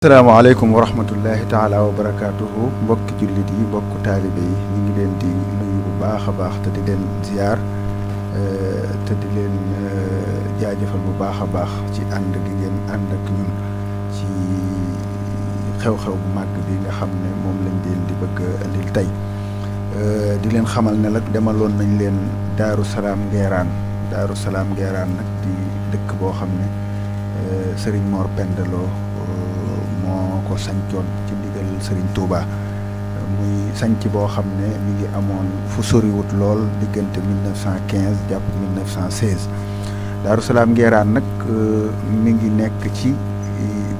asalaamaaleykum wa rahmatullahi taala wa barakaatuhu mbokki jullit yi mbokku taalibe yi ñu ngi leen di nuyu bu baax a baax te di leen ziyaar te di leen jaajëfal bu baax a baax ci ànd gi ngeen ànd ak ñun ci xew-xew bu màgg bi nga xam ne moom lañ leen di bëgg a indil tey di leen xamal ne nag demaloon nañ leen Daaru Salaam Ngeeraan Daaru Salaam Ngeeraan nag di dëkk boo xam ne Serigne Mor Penda Lo moo ko sañcoon ci ndigal Serigne Touba muy sañc boo xam ne mi ngi amoon fu soriwut lool diggante 1915 jàpp 1916 Daaru Salaam Ngeeraan nag mi ngi nekk ci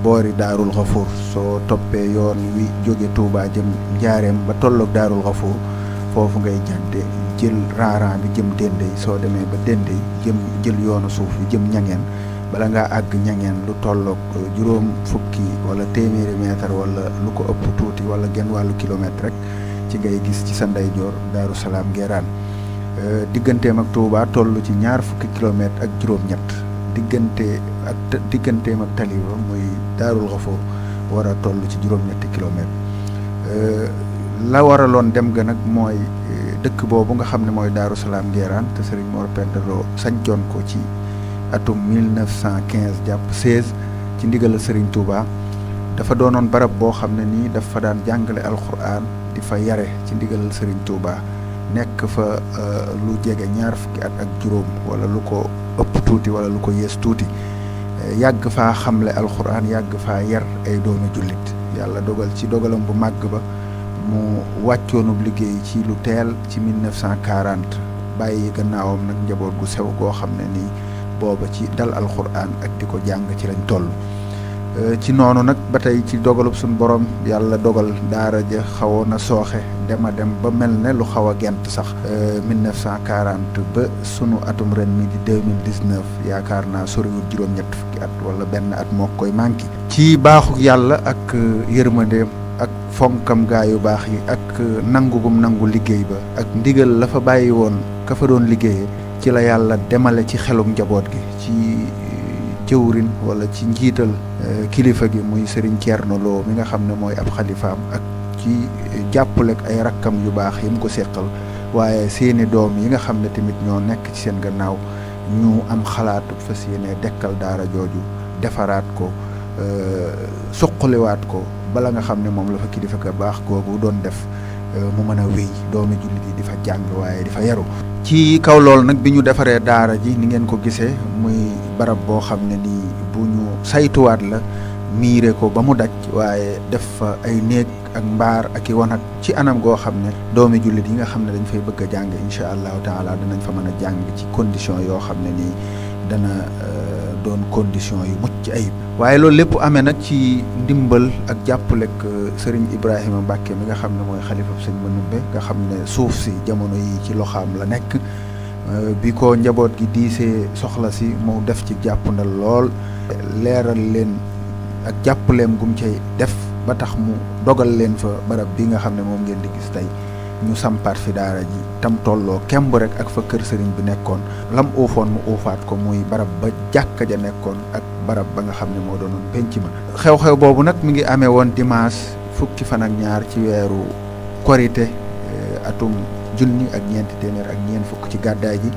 boori Daarul Xafuur soo toppee yoon wi jóge Touba jëm Njaareem ba tolloog Daarul Xafuur foofu ngay jàdde jël raaraan bi jëm Dendey soo demee ba Dendey jël yoonu suuf bi jëm Ñangeen bala ngaa àgg Ñangeen lu tolloog juróom fukki wala téeméeri mètre wala lu ko ëpp tuuti wala genn wàllu kilomètre rek ci ngay gis ci sa ndeyjoor Daaru Salaam Ngeeraan digganteem ak Touba toll ci ñaar fukki kilomètre ak juróom-ñett digganteem ak Taliba muy Daarul Xafoor war a toll ci juróom-ñetti kilomètre la waraloon dem ga nag mooy dëkk boobu nga xam ne mooy Daaru Salaam Ngeeraan te Serigne Mor Penda Lo sañcoon ko ci atum 1915 jàpp 16 ci ndigal Serigne Touba dafa doonoon barab boo xam ne nii dafa daan jàngale alxuraan di fa yare ci ndigal Serigne Touba nekk fa lu jege ñaar fukki at ak juróom wala lu ko ëpp tuuti wala lu ko yées tuuti yàgg faa xamle alxuraan yàgg faa yar ay doomi jullit yàlla dogal ci dogalam bu màgg ba mu wàccoonub liggéey ci lu teel ci 1940 bàyyi gannaawam nag njaboot gu sew goo xam ne nii booba ci dal alxuraan ak di ko jàng ci lañ toll ci noonu nag ba tey ci dogalub suñu borom yàlla dogal daara ja xawoon na sooxe dem ba mel ne lu xaw a gent sax 1940 ba sunu atum ren mi di 2019 yaakaar naa soriwul juróom-ñett fukki at wala benn at moo koy manqué ci baaxu yàlla ak yërmandeem ak fonkam gaa yu baax yi ak nangugum nangu liggéey ba ak ndigal la fa bàyyi woon ka fa doon liggéeyee ci la yàlla demale ci xelum njaboot gi ci jëwrin wala ci njiital kilifa gi muy Serigne Thierno Lo mi nga xam ne mooy ab xalifaam ak ci jàppalek ay rakkam yu baax yi mu ko seqal waaye seeni doom yi nga xam ne tamit ñoo nekk ci seen gannaaw ñu am xalaatu fas yéene dekkal daara jooju defaraat ko suqaliwaat ko bala nga xam ne moom la fa kilifa ga baax googu doon def mu mën a wéy doomi jullit yi di fa jàng waaye di fa yaru ci kaw loolu nag bi ñu defaree daara ji ni ngeen ko gisee muy barab boo xam ne nii bu ñu saytuwaat la miire ko ba mu daj waaye def fa ay néeg ak mbaar ak i wanag ci anam goo xam ne doomi jullit yi nga xam ne dañ fay bëgg a jàng incha allahu taala danañ fa mën a jàng ci condition yoo xam ne nii dana doon condition yu mucc ayib waaye loolu lépp amee nag ci ndimbal ak jàppalek Serigne Ibrahima Mbacke mi nga xam ne mooy xalifa sëñ Manumbe nga xam ne suuf si jamono yi ci loxaam la nekk bi ko njaboot gi diisee soxla si mu def ci jàppandal lool leeral leen ak jàppaleem gum cay def ba tax mu dogal leen fa barab bi nga xam ne moom ngeen di gis tey ñu sampaat fi daara ji tam tolloo kemb rek ak fa kër sëriñ bi nekkoon lam uufoon mu uufaat ko muy barab ba jàkka ja nekkoon ak barab ba nga xam ne moo doonoon penc ma xew-xew boobu nag mi ngi amee woon dimanche fukki fan ak ñaar ci weeru korite atum junni ak ñeenti téeméer ak ñeent fukk ci gàddaay ji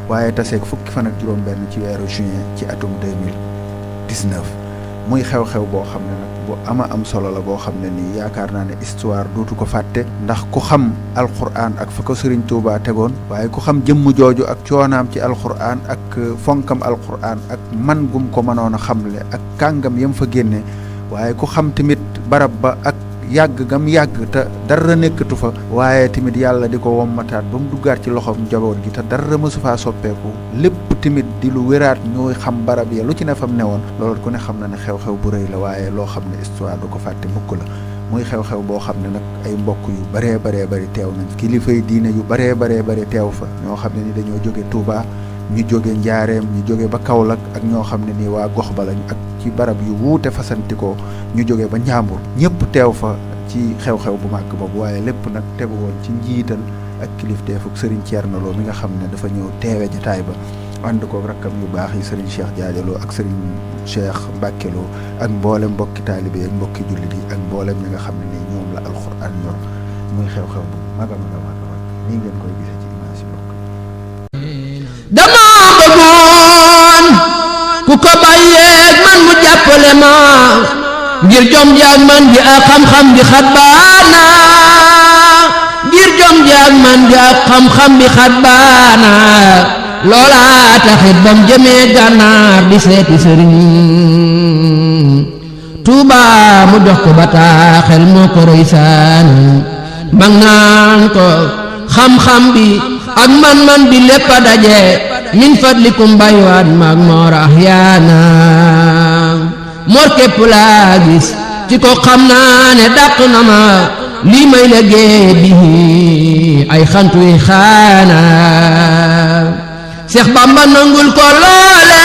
waaye taseeg fukki fan ak juróom benn ci weeru juin ci atum 2019 muy xew-xew boo xam ne nag bu ama am solo la boo xam ne nii yaakaar naa ne histoire dootu ko fàtte ndax ku xam alxuraan ak fa ko Serigne Touba tegoon waaye ku xam jëmm jooju ak coonaam ci alxuraan ak fonkam alxuraan ak man gum ko mënoon a xamle ak kàngam yam fa génne waaye ku xam tamit barab ba ak yàgg gam yàgg te dara nekkatu fa waaye tamit yàlla di ko wommataat ba mu duggaat ci loxoom njaboot gi te dara mësu faa soppeeku lépp tamit di lu wéraat ñooy xam barab ya lu ci ne fam ne woon loolu ku ne xam na ne xew-xew bu rëy la waaye loo xam ne histoire du ko fàtte mukk la muy xew-xew boo xam ne nag ay mbokk yu baree bari teew nañ kilifay diine yu baree bari teew fa ñoo xam ne ni dañoo jóge Touba ñu jóge Njaareem ñu jóge ba Kaolack ak ñoo xam ne nii waa gox ba lañ ak ci barab yu wuute fasantikoo ñu jóge ba Njàmbur ñëpp teew fa ci xew-xew bu màgg boobu waaye lépp nag tegu woon ci njiital ak kilifteefuk Serigne Thierno Lo mi nga xam ne dafa ñëw teewe jataay ba ànd ko rakkam yu baax yi sëriñ Cheikh Jaajaloo ak sëriñ Cheikh Mbàkkeloo ak mboolem mbokki taalibe yi ak mbokki jullit yi ak mboolem ñi nga xam ne nii ñoom la alxuraan ñor muy xew-xew bu mag a mag a mag a mag nii ngeen koy gisee ci image yi bokk. dama bëggoon ku ko bàyyeeg man mu jàppale ma ngir jom jaag man di ak xam-xam di xat baana ngir jom jaag man di ak xam-xam di xat baana loola taxit bam jëmee gànnaar di seeti sëriñ Tuuba mu jox ko bataaxel moo ko roy saani mag naan ko xam-xam bi ak man-man bi lépp a daje min fadlikum baywaat maag moor ahyaana moor képp laa gis ci ko xam naa ne dàq na ma lii may liggéey bi ay xantuy xaana Seex Bamba nangul ko loole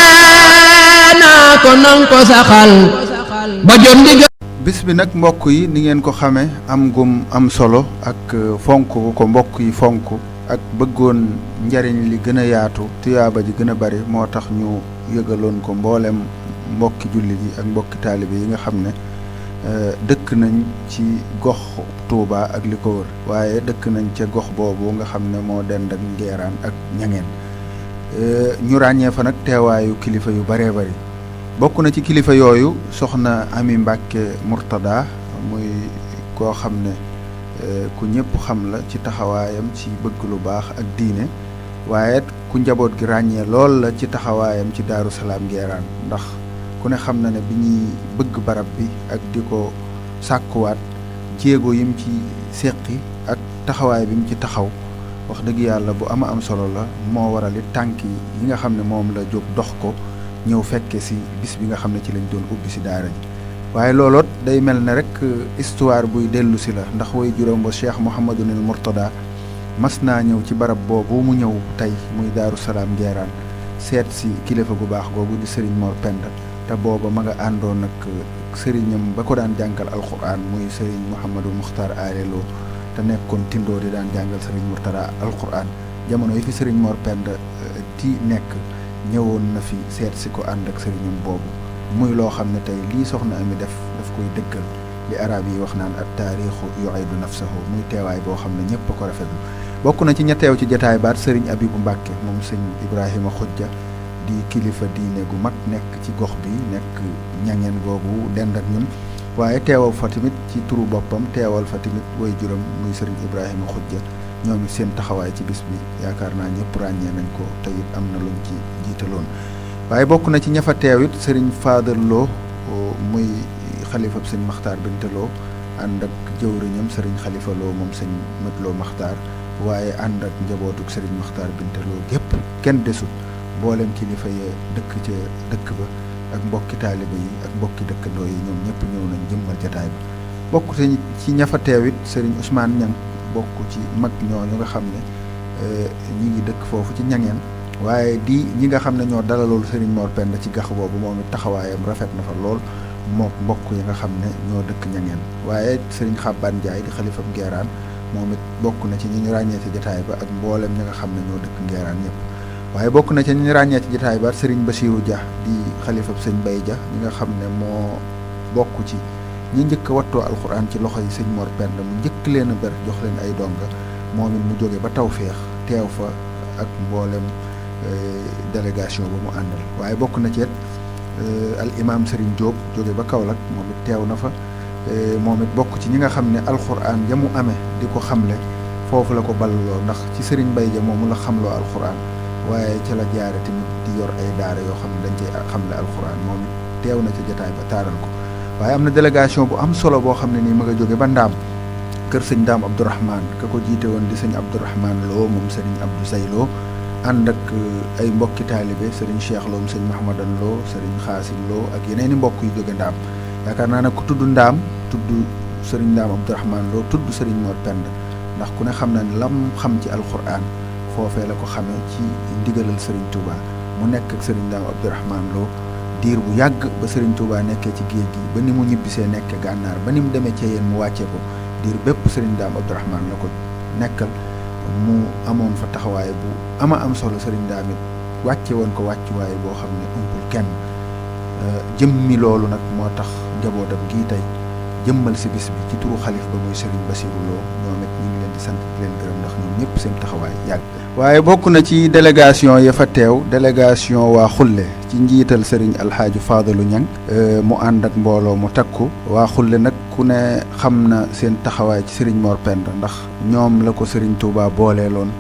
naa ko nang ko saxal ba jot ndigal. bis bi nag mbokk yi ni ngeen ko xamee am gum am solo ak fonk ko mbokk yi fonk ak bëggoon njariñ li gën a yaatu tuyaaba ji gën a bari moo tax ñu yëgaloon ko mboolem mbokki jullit yi ak mbokki taalibe yi nga xam ne dëkk nañ ci gox Touba ak li ko wër waaye dëkk nañ ca gox boobu nga xam ne moo dend ak Ngeeraan ak Ñangeen ñu ràññee fa nag teewaayu kilifa yu baree bari bokk na ci kilifa yooyu soxna Ami Mbàkke Murtada muy koo xam ne ku ñëpp xam la ci taxawaayam ci bëgg lu baax ak diine waaye ku njaboot gi ràññee lool la ci taxawaayam ci Daaru Salaam Ngeeraan ndax ku ne xam na ne bi ñuy bëgg barab bi ak di ko sàkkuwaat jéego yim ci séqi ak taxawaay bi mu ci taxaw wax dëgg yàlla bu ama am solo la moo waral it tànk yi nga xam ne moom la jóg dox ko ñëw fekke si bis bi nga xam ne ci lañ doon ubbi si daara ji waaye looloot day mel ne rek histoire buy dellu si la ndax way juróom ba Cheikh Mouhamadunil Mourtada mas naa ñëw ci barab boobu mu ñëw tey muy Daaru Salaam Ngeeraan seet si kilifa gu baax googu di Serigne Mor Penda te booba ma nga àndoon ak sëriñam ba ko daan jàngal alquran muy Serigne Mouhamadou Muxtaar Alelo te nekkoon tindoo di daan jàngal Serigne Mourtada alquran jamono yi fi Serigne Mor Penda ti nekk ñëwoon na fi seet si ko ànd ak sëriñam boobu muy loo xam ne tey lii soxna Ami daf koy dëggal li arab yi wax naan at taarixu yu'idu nafsahu muy teewaay boo xam ne ñëpp a ko rafetlu bokk na ci ña teew ci jotaay baat sëriñ Abibu Mbàkke moom sëñ Ibrahima Xujja di kilifa diine gu mag nekk ci gox bi nekk Ñangeen googu dend ak ñun waaye teewal fa tamit ci turu boppam teewal fa tamit way juróom muy sëriñ Ibrahima Xujja ñoom it seen taxawaay ci bis bi yaakaar naa ñëpp ràññee nañ ko te it am na luñ ci jiitaloon waaye bokk na ci ña fa teew it sëriñ Fadal Lo muy xalifab sëñ Maxtaar Binte Lo ànd ak jëwriñam sëriñ Xalifa Lo moom sëñ Mat Lo Maxtaar waaye ànd ak njabootuk sëriñ Maxtaar Binte Lo gépp kenn desut mboolem kilifa ya dëkk ca dëkk ba ak mbokki taaliba yi ak mbokki dëkkandoo yi ñoom ñëpp ñëw nañ jëmmal jataay ba bokk ci ña fa teew it sëriñ Ousmane Ñang bokk ci mag ñooñu nga xam ne ñi ngi dëkk foofu ci Ñangeen waaye di ñi nga xam ne ñoo dalaloolu Serigne Mor Penda ci gax boobu moom it taxawaayam rafet na fa lool mook mbokk yi nga xam ne ñoo dëkk Ñangeen waaye Serigne Xabbaan Njaay di xalifam Ngeeraan moom it bokk na ci ñi ñu ràññee ci jotaay ba ak mboolem ñi nga xam ne ñoo dëkk Ngeeraan ñëpp waaye bokk na ci ñi ñu ràññee ci jotaay ba Serigne Bassirou Dia di xalifam sëñ Bay Dia ñi nga xam ne moo bokk ci ñi njëkk a wattoo alxuraan ci loxo yi sëñ Mor Penda mu njëkk leen a ber jox leen ay donga moom it mu jóge ba Tawféex teew fa ak mboolem délégation ba mu àndal waaye bokk na ci al imam Serigne Diop jóge ba Kaolack moom it teew na fa moom it bokk ci ñi nga xam ne alxuraan ja mu amee di ko xamle foofu la ko ballaloo ndax ci Serigne Bay ja moomu la xamloo alxuraan waaye ca la jaare tamit di yor ay daara yoo xam ne dañ cey xamle alxuraan moom it teew na ca jotaay ba taaral ko waaye am na délégation bu am solo boo xam ne nii ma nga jóge ba Ndaam kër sëñ Ndaam Abdourahman ka ko jiite woon di sëñ Abdourahman Lo moom sëriñ Abdou Say Lo ànd ak ay mbokki taalibe sëriñ Cheikh Lo sëñ Mahamadan Lo sëriñ Xaasim Lo ak yeneen i mbokk yu jóge Ndaam yaakaar naa ne ku tudd Ndaam tudd sëriñ Ndaam Abdourahman Lo tudd sëriñ Mor Penda ndax ku ne xam na ne lam xam ci alxuraan foofee la ko xamee ci ndigalal sëriñ Touba mu nekk ak sëriñ Ndaam Abdourahman Lo diir bu yàgg ba Serigne Touba nekkee ci géej gi ba ni mu ñibbisee nekkee gànnaar ba ni mu demee ca yéen mu wàccee ko diir bépp Serigne Daam Abdourahman la ko nekkal mu amoon fa taxawaay bu ama am solo Serigne Daam it wàcce woon ko wàccuwaay boo xam ne umpul kenn jëmmi loolu nag moo tax njabootam gii tey jëmmal si bis bi ci turu xalif ba muy Serigne Bassirou Lo ñoom it ñu ngi leen di sant di leen gërëm ndax ñoom ñëpp seen taxawaay yàgg. waaye bokk na ci délégation ya fa teew délégation waa Xulle ci njiital Serigne Alxaaji Fadalu Ñang mu ànd ak mbooloo mu takku waa Xulle nag ku ne xam na seen taxawaay ci Serigne Mor Penda ndax ñoom la ko Serigne Touba booleeloon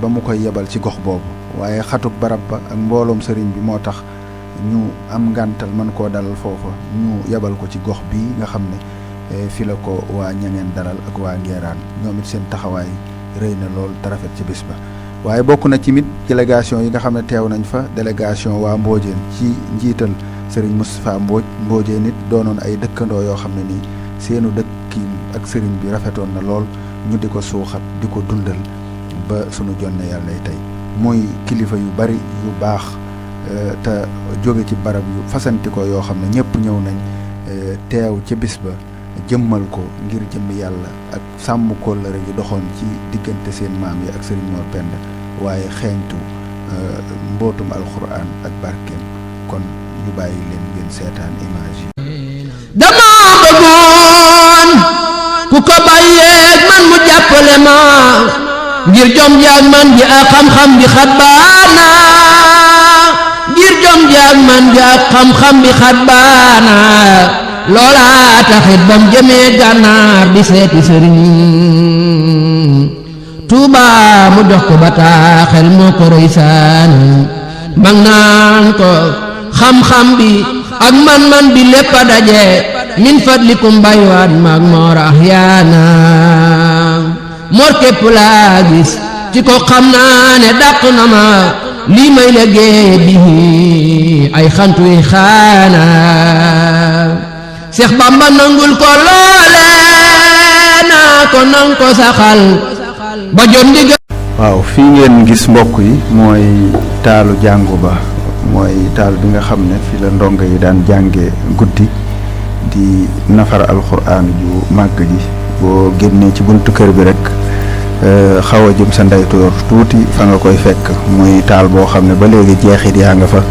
ba mu koy yebal ci gox boobu waaye xatuk barab ba ak mbooloom Serigne bi moo tax ñu am ngàntal mën koo dalal foofa ñu yebal ko ci gox bii nga xam ne fi la ko waa Ñangeen dalal ak waa Ngeeraan ñoom it seen taxawaay rëy na lool te rafet ci bis ba. waaye bokk na ci mit délégation yi nga xam ne teew nañ fa délégation waa Mbóojeen ci njiital Serigne Moustapha Mbóojeen nit doonoon ay dëkkandoo yoo xam ne nii seenu dëkkiin ak Serigne bi rafetoon na lool ñu di ko suuxat di ko dundal ba sunu jonne yàlla tey muy kilifa yu bari yu baax te jóge ci barab yu fasanti ko yoo xam ne ñëpp ñëw nañ teew ca bis ba jëmmal ko ngir jëmmi yàlla ak sàmm kóllëre gi doxoon ci diggante seen maam yi ak Serigne Mor Penda waaye xeeñtu mbootum alxuraan ak barkeem kon ñu bàyyi leen ngeen seetaan image yi. dama bëggoon ku ko bàyyeeg man mu jàppale ma ngir jom jaag man ji ak xam-xam bi xat baana ngir jom jaag man ji ak xam-xam bi xat baana loola taxit bam jëmee gànnaar di seeti sëriñ Tuuba mu jox ko bataaxel moo ko roy saani mag naan ko xam-xam bi ak man-man bi lépp a daje min fadlikum baywaat mag moor ahyaana moor képp laa gis ci ko xam naa ne dàq na ma lii may liggéey bi ay xantuy xaana Seex Bamba nangul ko loole naa ko nang ko saxal ba jot ndigal. waaw fii ngeen gis mbokk yi mooy taalu jàngu ba mooy taal bi nga xam ne fi la ndongo yi daan jànge guddi di nafar alxuraan ju màgg ji boo génnee ci buntu kër bi rek xaw a jëm sa ndeytoor tuuti fa nga koy fekk muy taal boo xam ne ba léegi jeexit yaa nga fa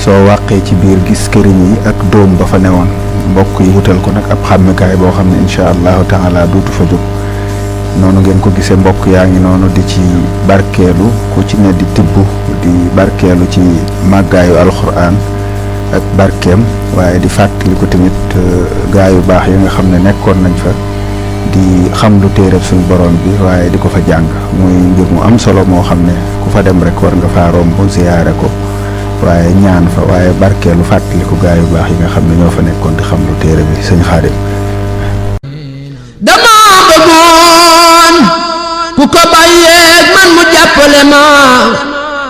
soo wàqee ci biir gis këriñ yi ak dóom ba fa newoon mbokk yi wutal ko nag ab xàmmikaay boo xam ne incha allahu taala duutu fa jóg noonu ngeen ko gisee mbokk yaa ngi noonu di ci barkeelu ku ci ne di tibb di barkeelu ci màggaayu alxuraan ak barkeem waaye di fàttali ko tamit gaa yu baax yi nga xam ne nekkoon nañ fa di xam lu téereb suñu borom bi waaye di ko fa jàng muy mbir mu am solo moo xam ne ku fa dem rek war nga faa romb ziyaare ko waaye ñaan fa waaye barkeelu fàttaliku gaa yu baax yi nga xam ne ñoo fa nekkoon di xam lu téere bi sëñ Xaadim. dama bëggoon ku ko bàyyeeg man mu jàppale ma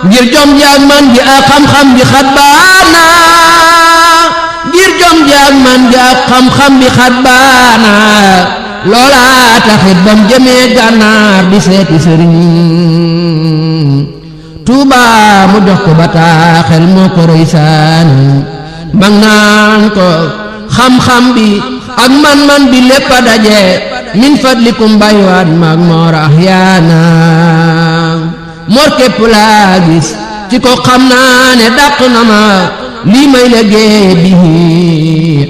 ngir jom jaag man ji ak xam-xam bi xat baana ngir jom jaag man ji ak xam-xam bi xat baana loola taxit bam jëmee gànnaar di seeti sëriñ Tuuba mu jox ko bataaxel moo ko roy saani mag naan ko xam-xam bi ak man-man bi lépp a daje min fadlikum baywaat mag moor ahyaana moor képp laa gis ci ko xam naa ne dàq na ma lii may liggéey bi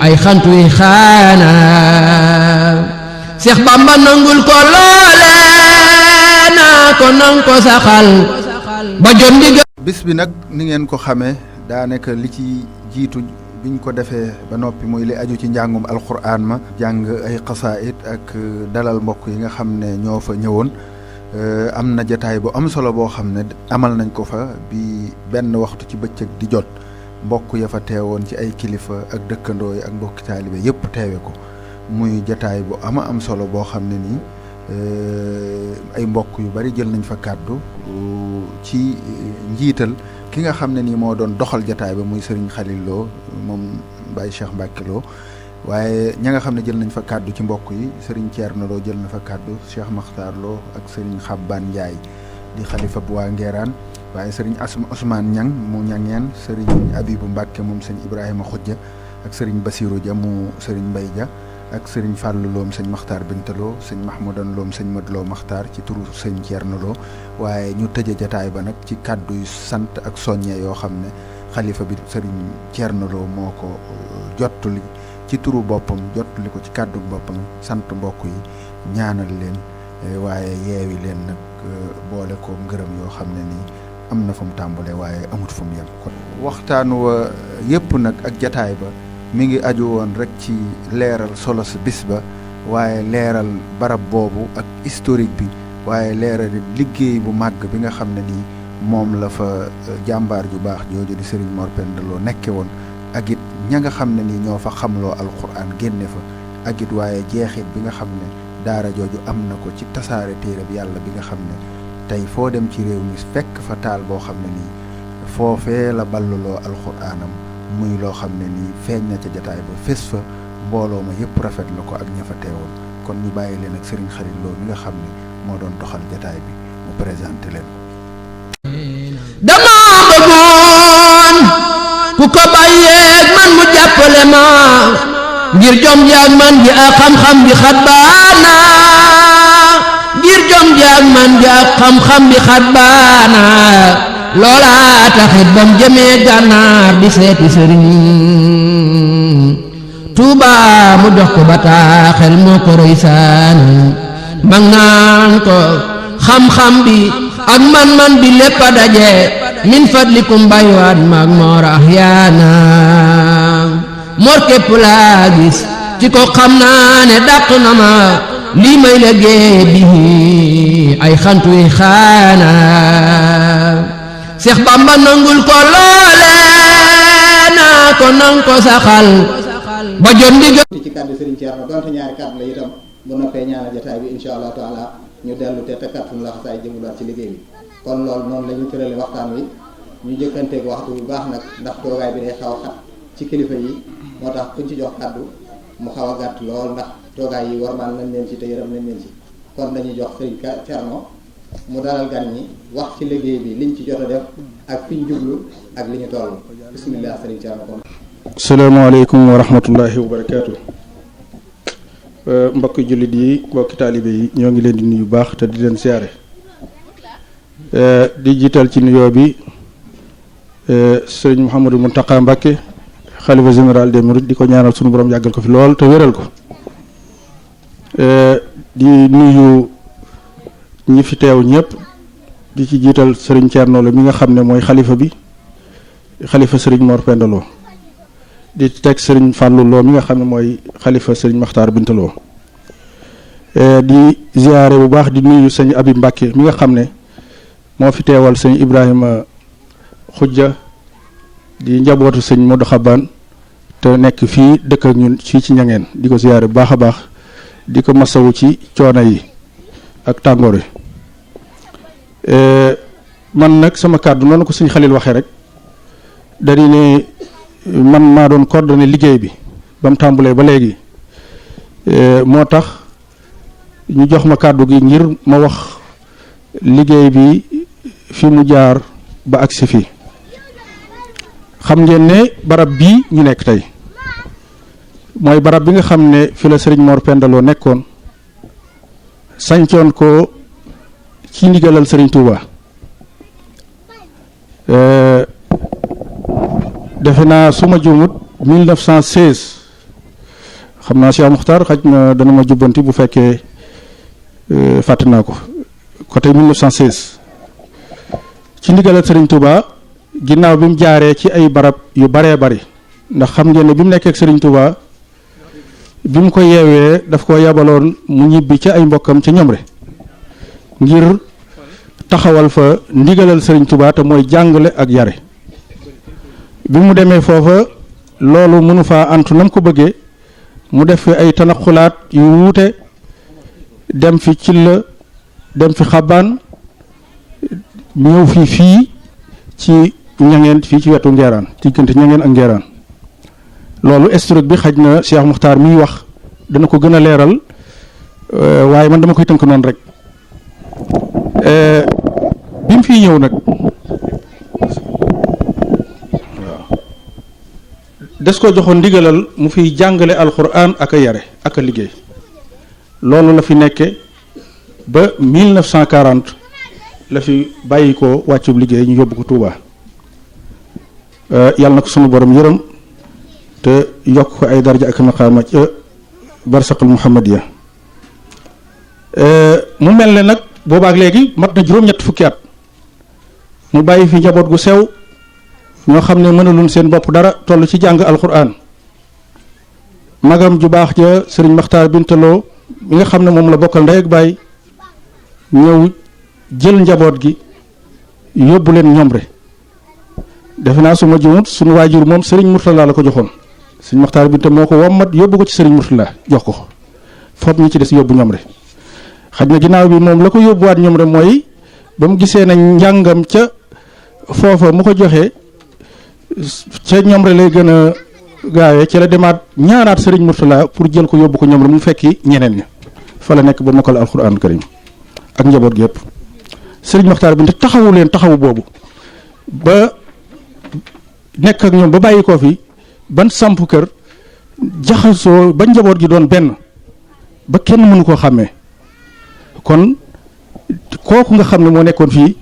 ay xantuy xaana Seex Bamba nangul ko loole naa ko nang ko saxal ba jot ndigal. bis bi nag ni ngeen ko xamee daanaka li ci jiitu biñ ko defee ba noppi muy li aju ci njàngum alxuraan ma jàng ay xasaayid ak dalal mbokk yi nga xam ne ñoo fa ñëwoon am na jataay bu am solo boo xam ne amal nañ ko fa bi benn waxtu ci bëccëg di jot mbokk ya fa teewoon ci ay kilifa ak dëkkandoo yi ak mbokki taalibe yépp teewe ko muy jataay bu am solo boo xam ne nii ay mbokk yu bari jël nañ fa kàddu ci njiital ki nga xam ne nii moo doon doxal jataay ba muy Serigne Khalil Lo moom Baye Cheikh Mbacke Lo waaye ña nga xam ne jël nañ fa kàddu ci mbokk yi Serigne Thierno Lo jël na fa kàddu Cheikh Makhtar Lo ak Serigne Xabbaan Ndiaye di xalifa bu waa Ngeeraan waaye Serigne Ousmane Niang mu ñangeen Serigne Abibou Mbacke moom sëñ Ibrahima Khoudia ak Serigne Bassirou Dia mu Serigne Mbaye Dia ak sëriñ Fallou Loom sëñ Makhtar Bintaloo sëñ Mahmoudan Loom sëñ Madloo Makhtar ci turu sëñ Thierno Lo waaye ñu tëje jataay ba nag ci kàddu yu sant ak soññe yoo xam ne xalifa bi sëriñ Thierno Lo moo ko jottali ci turu boppam jottali ko ci kàddu boppam sant mbokk yi ñaanal leen waaye yeewi leen nag boole ko ngërëm yoo xam ne nii am na fu mu tàmbale waaye amut fu mu yem kon waxtaan wa yépp nag ak jataay ba mi ngi aju woon rek ci leeral solo sa bis ba waaye leeral barab boobu ak historique bi waaye leeral liggéey bu màgg bi nga xam ne nii moom la fa jàmbaar ju baax jooju di Serigne Mor Penda Lo nekke woon ak it ña nga xam ne nii ñoo fa xamloo alxuraan génne fa ak it waaye jeexit bi nga xam ne daara jooju am na ko ci tasaare téere bi yàlla bi nga xam ne tey foo dem ci réew mi fekk fa taal boo xam ne nii foofee la balluloo alxuraanam muy loo xam ne nii feeñ na ca jataay ba fés fa mbooloo ma yëpp rafet la ko ak ña fa teewoon kon ñu bàyyi leen ak Serigne Khalil Lo mi nga xam ne moo doon doxal jataay bi mu présenté leen ko. dama bëggoon ku ko bàyyeeg man mu jàppale ma ngir jom jaag man ji ak xam-xam bi xat baana ngir jom jaag man ji ak xam-xam bi xat baana loola taxit bam jëmee gànnaar di seeti sëriñ Tuuba mu jox ko bataaxel moo ko roy saani mag naan ko xam-xam bi ak man-man bi lépp a daje min fadlikum baywaat maag moor ahyaana moor képp laa gis ci ko xam naa ne dàq na ma lii may liggéey bi ay xantu yi xaana Seex Bamba nangul ko loole naa ko nang ko saxal ba jot ndigal ci kàddu Serigne Thierno donte ñaari kàddu la itam bu noppee ñaanal jotaay bi insha allah taala ñu dellu te takkat suñu laxasaay jëmulaat ci liggéey bi kon loolu noonu la ñu tërale waxtaan wi ñu jëkkanteeg waxtu bu baax nag ndax toogaay bi day xaw a xat ci kilifa yi moo tax kuñ ci jox kàddu mu xaw a gàtt lool ndax toogaay yi warmaan nañ leen ci te yërëm nañ leen ci kon dañuy jox Serigne Thierno mu dalal gan ñi wax ci liggéey bi liñ ci jot a def ak fi ñu jublu ak li ñu toll bismillah Serigne Thierno kon. asalaamaaleykum wa rahmatullahi wa barakaatu. mbokki jullit yi mbokki taalibe yi ñoo ngi leen di nuyu baax te di leen siyaare di jiital ci nuyoo bi sëriñ Mouhamadou Mountakha Mbacké xalifa général des mourides di ko ñaanal sunu borom yàggal ko fi lool te wéral ko di nuyu ñi fi teew ñëpp di ci jiital sëriñ Thierno Lo mi nga xam ne mooy xalifa bi xalifa sëriñ Mor Penda Lo di teg sëriñ Fallou Lo mi nga xam ne mooy xalifa sëriñ Makhtar Bintaloo di ziyaare bu baax di nuyu sëñ Abi Mbàkke mi nga xam ne moo fi teewal sëñ Ibrahima Xujja di njabootu sëñ Modou Xabaan te nekk fii dëkk ak ñun fii ci ñangeen di ko ziyaare bu baax a baax di ko masawu ci coono yi ak tàngoor yi man nag sama kàddu noonu ko sëñ Xalil waxee rek dañu ne man maa doon coordonné liggéey bi ba mu tàmbalee ba léegi moo tax ñu jox ma kàddu gi ngir ma wax liggéey bi fi mu jaar ba agsi fii xam ngeen ne barab bii ñu nekk tey mooy barab bi nga xam ne fi la Serigne Mor Penda Lo nekkoon sañcoon ko ci ndigalal Serigne Touba defe naa su ma juumut 1916 xam naa Cheikh Muxtar xaj na dana ma jubbanti bu fekkee fàtte naa ko côté 1916 ci ndigalal Serigne Touba ginnaaw bi mu jaaree ci ay barab yu baree bari ndax xam ngeen ne bi mu nekkee ak Serigne Touba bi mu ko yeewee daf ko yabaloon mu ñibbi ca ay mbokkam ca ñoom rek ngir taxawal fa ndigalal Serigne Touba te mooy jàngale ak yare bi mu demee foofa loolu mënu faa antu nam ko bëggee mu def fi ay tanaxulaat yu wuute dem fi Cilla dem fi Xabaan ñëw fii ci ñangeen fii ci wetu Ngeeraan diggante ñangeen ak Ngeeraan loolu historique bi xaj na Cheikh Muxtaar miy wax dana ko gën a leeral waaye man dama koy tënk noonu rek bi mu fiy ñëw nag des ko joxoon ndigalal mu fiy jàngale alxuraan ak a yare ak a liggéey. loolu la fi nekke ba 1940 la fi bàyyi ko wàccub liggéey ñu yóbbu ko Touba. yàlla na ko sunu borom yërëm te yokk ko ay daraja ak maqaama ca barsaqul muhammadiya. mu mel ne nag boobaak léegi mat na juróom-ñett fukki at mu bàyyi fi njaboot gu sew ñoo xam ne mënaluñ seen bopp dara toll ci jàng alquran. magam ju baax ja sëriñ Maxtaar Bintaloo mi nga xam ne moom la bokkal ndey ak baay ñëw jël njaboot gi yóbbu leen Ñomre. defe naa su ma juumut sunu waajur moom sëriñ Murtala la ko joxoon sëriñ Maxtaar Binta moo ko wommat yóbbu ko ci sëriñ Murtala jox ko foofu ñi ci des yóbbu Ñomre. xaj na ginnaaw bi moom la ko yóbbuwaat Ñomre mooy ba mu gisee nañ njàngam ca foofa mu ko joxee ca Ñomre lay gën a gaawee ci la demaat ñaanaat sëriñ Murtala pour jël ko yóbbu ko Ñomre mu fekki ñeneen ña fa la nekk ba mokkal alxuraan karim ak njaboot gi yëpp. sëriñ Maxtaar Binta taxawu leen taxawu boobu ba nekk ak ñoom ba bàyyi koo fi ban samp kër jaxasoo ba njaboot gi doon benn ba kenn mënu koo xàmmee. kon kooku nga xam ne moo nekkoon fii